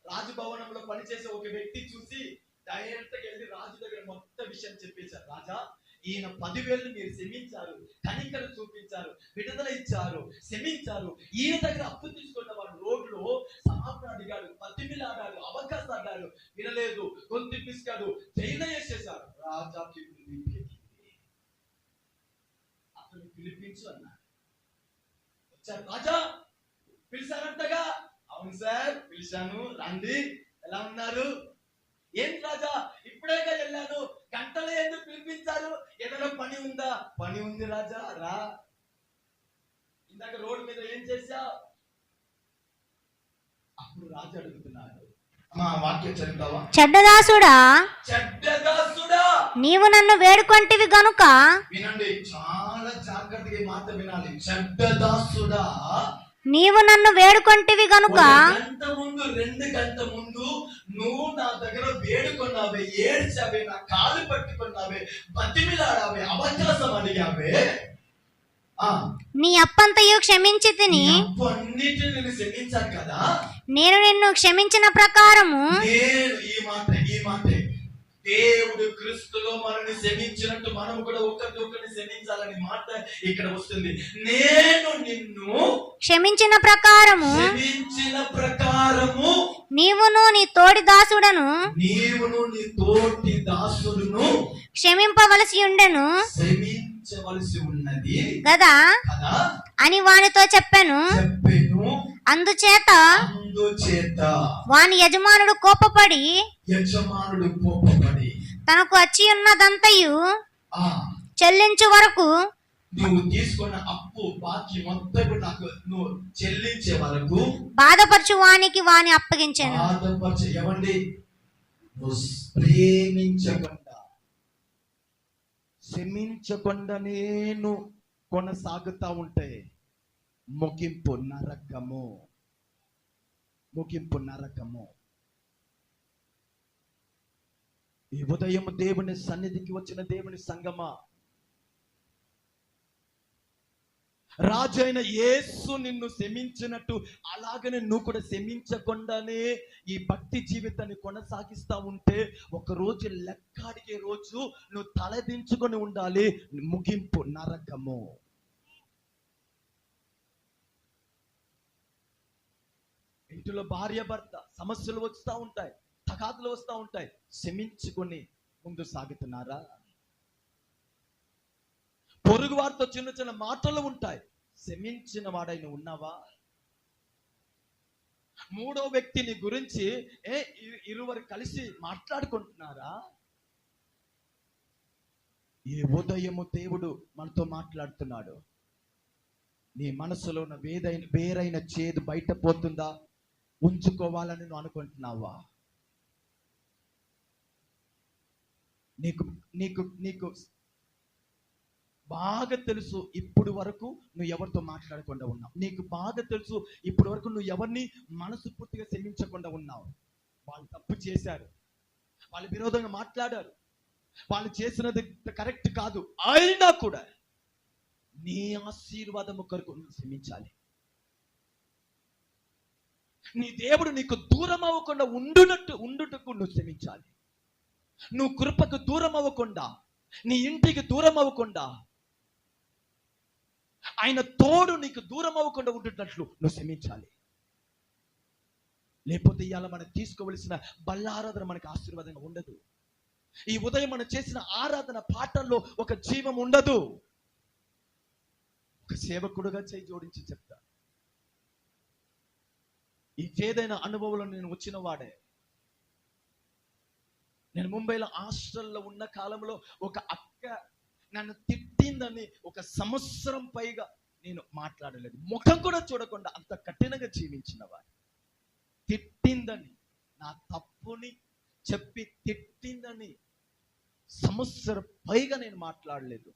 రాజభవనంలో పనిచేసే ఒక వ్యక్తి చూసి డైరెక్ట్ గా వెళ్ళి రాజు దగ్గర మొత్తం విషయం చెప్పేశారు. రాజా, ఈయన 10,000 మీరు క్షమించారు, కనికరం చూపించారు, విడుదల ఇచ్చారు, క్షమించారు. ఈయన దగ్గర అప్పు తీసుకున్న వాడు రోడ్లో సమాపణ అడిగాడు, బతిమిలాడాడు, అవకాశం అడ్డాడు, వినలేదు, గొంతు పిసికాడు, జైలు వేసేశారు. రాజాకి అతను పిలిపించు అన్నాడు. వచ్చారు. రాజా పిలిచారంటగా? అవును సార్ పిలిచాను, రండి, ఎలా ఉన్నారు? ఏం రాజా, ఇప్పుడేగా వెళ్ళాను, గంటలో ఎందుకు పిలిపించారు? ఏదైనా పని ఉందా? పని ఉంది రాజా, రా. ఇందాక రోడ్డు మీద ఏం చేశావు? అప్పుడు రాజు అడుగుతున్నాడు, వాక్యం చదువుతావా? చెడ్డదాసుడా, చెడ్డదాసుడా, నీవు నన్ను వేడుకొంటివి గనుక. వినండి, చాలా జాగ్రత్తగా ఈ మాట వినాలి. చెడ్డదాసుడా, నీవు నన్ను వేడుకొంటివి గనుక. 1 గంట ముందు, 2 గంటల ముందు నువ్వు నా దగ్గర వేడుకున్నావే, ఏడ్చావే, నా కాలు పట్టుకున్నావే, బతిమిలాడావే, అవకాశం అడిగావే. నీ అప్పంతయు క్షమించి తిని, అన్నిటిని నేను క్షమించాను కదా. నేను నిన్ను క్షమించిన ప్రకారము, నేను ఈ మాట దేవుడు క్రీస్తులో మనల్ని క్షమించినట్టు మనం కూడా ఒకరిని క్షమించాలని మాట ఇక్కడ వస్తుంది. నేను నిన్ను క్షమించిన ప్రకారము నీవును నీ తోటి దాసుడను క్షమింపవలసి ఉండెను గదా అని వానితో చెప్పాను. అందుచేత వాని యజమానుడు కోపపడి తనకు వచ్చి ఉన్నదంతయు చెల్లించు వరకు, నువ్వు తీసుకున్న అప్పు బాకీ మొత్తం నాకు నువ్వు చెల్లించే వరకు బాధపరచు వానికి వాని అప్పగించాను. ఏమండి, క్షమించకుండా నేను కొనసాగుతా ఉంటే ముగింపు నరకము. ఈ ఉదయం దేవుని సన్నిధికి వచ్చిన దేవుని సంగమా, రాజు అయిన యేసు నిన్ను క్షమించినట్టు అలాగనే నువ్వు కూడా క్షమించకుండానే ఈ భక్తి జీవితాన్ని కొనసాగిస్తా ఉంటే ఒక రోజు లెక్కాడికే రోజు నువ్వు తలదించుకొని ఉండాలి. ముగింపు నరకము. ఇంటిలో భార్య భర్త సమస్యలు వస్తూ ఉంటాయి, తగాదులు వస్తూ ఉంటాయి. క్షమించుకొని ముందు సాగుతున్నారా? పొరుగు వారితో చిన్న చిన్న మాటలు ఉంటాయి, క్షమించిన వాడైన ఉన్నావా? మూడో వ్యక్తిని గురించి ఇరువురు కలిసి మాట్లాడుకుంటున్నారా? ఈ ఉదయము దేవుడు మనతో మాట్లాడుతున్నాడు. నీ మనసులో ఉన్న వేరైన చేదు బయట పోతుందా? ఉంచుకోవాలని నువ్వు అనుకుంటున్నావా? నీకు బాగా తెలుసు ఇప్పుడు వరకు నువ్వు ఎవరితో మాట్లాడకుండా ఉన్నావు. నీకు బాగా తెలుసు ఇప్పుడు వరకు నువ్వు ఎవరిని మనసు పూర్తిగా క్షమించకుండా ఉన్నావు. వాళ్ళు తప్పు చేశారు, వాళ్ళు విరోధంగా మాట్లాడారు, వాళ్ళు చేసినది కరెక్ట్ కాదు, అయినా కూడా నీ ఆశీర్వాదము కొరకు నువ్వు క్షమించాలి. నీ దేవుడు నీకు దూరం అవ్వకుండా ఉండుటకు నువ్వు క్షమించాలి. నువ్వు కృపకు దూరం అవ్వకుండా, నీ ఇంటికి దూరం అవ్వకుండా, ఆయన తోడు నీకు దూరం అవ్వకుండా ఉంటున్నట్లు నువ్వు క్షమించాలి. లేకపోతే ఇవాళ మనం తీసుకోవలసిన బల్లారాధన మనకు ఆశీర్వాదంగా ఉండదు. ఈ ఉదయం మనం చేసిన ఆరాధన పాటల్లో ఒక జీవం ఉండదు. ఒక సేవకుడుగా చేయి జోడించి చెప్తా, ఈ చేదైన అనుభవంలో నేను వచ్చిన వాడే. నేను ముంబైలో హాస్టల్లో ఉన్న కాలంలో ఒక అక్క నన్ను తిట్టిందని 1 సంవత్సరం పైగా నేను మాట్లాడలేదు, ముఖం కూడా చూడకుండా అంత కఠినంగా జీవించిన వాడు. తిట్టిందని, నా తప్పుని చెప్పి తిట్టిందని సంవత్సరం పైగా నేను మాట్లాడలేదు,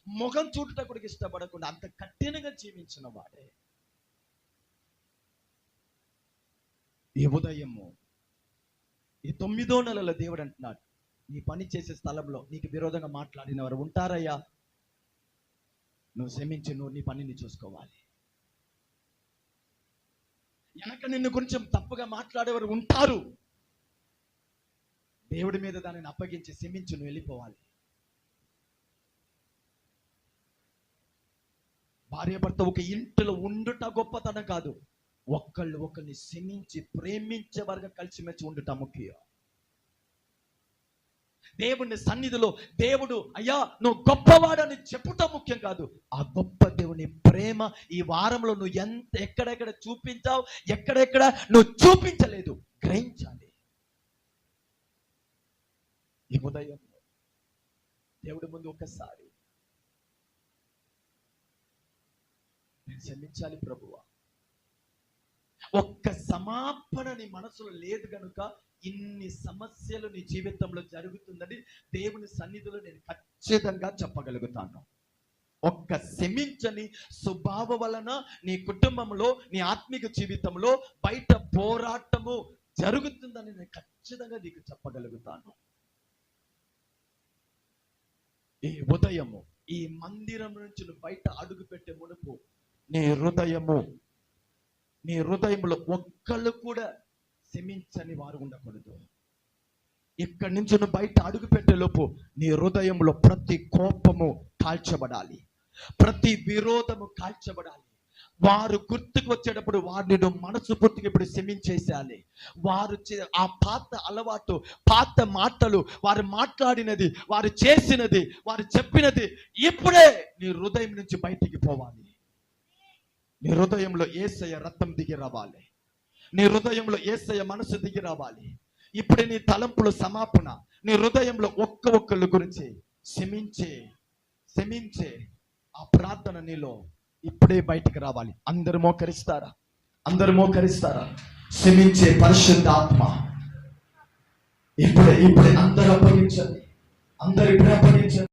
ముఖం చూడట కూడా ఇష్టపడకుండా అంత కఠినంగా జీవించిన వాడే. ఈ ఉదయము ఈ 9వ నెలలో దేవుడు అంటున్నాడు, నీ పని చేసే స్థలంలో నీకు విరోధంగా మాట్లాడిన వారు ఉంటారయ్యా, నువ్వు క్షమించి నువ్వు నీ పనిని చూసుకోవాలి. వెనక నిన్ను కొంచెం తప్పుగా మాట్లాడేవారు ఉంటారు, దేవుడి మీద దానిని అప్పగించి క్షమించి నువ్వు వెళ్ళిపోవాలి. భార్య భర్త ఒక ఇంటిలో ఉండుట గొప్పతనం కాదు, ఒకరిని క్షమించి ప్రేమించే వరకు కలిసిమెలిసి ఉండుట ముఖ్యం. దేవుని సన్నిధిలో దేవుడు అయ్యా నువ్వు గొప్పవాడని చెప్పుట ముఖ్యం కాదు, ఆ గొప్ప దేవుని ప్రేమ ఈ వారంలో నువ్వు ఎక్కడెక్కడ చూపించావు, ఎక్కడెక్కడ నువ్వు చూపించలేదు గ్రహించాలి. ఈ ఉదయం దేవుడి ముందు ఒకసారి నేను క్షమించాలి ప్రభువా, ఒక్క సమాపన నీ మనసులో లేదు కనుక ఇన్ని సమస్యలు నీ జీవితంలో జరుగుతుందని దేవుని సన్నిధిలో నేను ఖచ్చితంగా చెప్పగలుగుతాను. ఒక్క క్షమించని స్వభావం వలన నీ కుటుంబంలో నీ ఆత్మీయ జీవితంలో బయట పోరాటము జరుగుతుందని నేను ఖచ్చితంగా నీకు చెప్పగలుగుతాను. ఈ ఉదయము ఈ మందిరం నుంచి నువ్వు బయట అడుగు పెట్టే మునుపు నీ హృదయంలో ఒక్కళ్ళు కూడా క్షమించని వారు ఉండకూడదు. ఇక్కడి నుంచి నువ్వు బయట అడుగు పెట్టేలోపు నీ హృదయంలో ప్రతి కోపము కాల్చబడాలి, ప్రతి విరోధము కాల్చబడాలి. వారు గుర్తుకు వచ్చేటప్పుడు వారిని నువ్వు మనసు పూర్తిగా ఇప్పుడు క్షమించేసేయాలి. వారు ఆ పాత అలవాటు, పాత మాటలు, వారు మాట్లాడినది, వారు చేసినది, వారు చెప్పినది ఇప్పుడే నీ హృదయం నుంచి బయటికి పోవాలి. నీ హృదయంలో యేసయ్య రక్తం దిగి రావాలి, నీ హృదయంలో యేసయ్య మనసు దిగి రావాలి. ఇప్పుడే నీ తలంపుల సమాపన, నీ హృదయంలో ఒక్కరి గురించి క్షమించే ఆ ప్రార్థన నీలో ఇప్పుడే బయటికి రావాలి. అందరూ మోకరిస్తారా? క్షమించే పరిశుద్ధ ఆత్మ ఇప్పుడే అందరూ అప్పగించండి, అందరు ఇప్పుడే అప్పగించండి.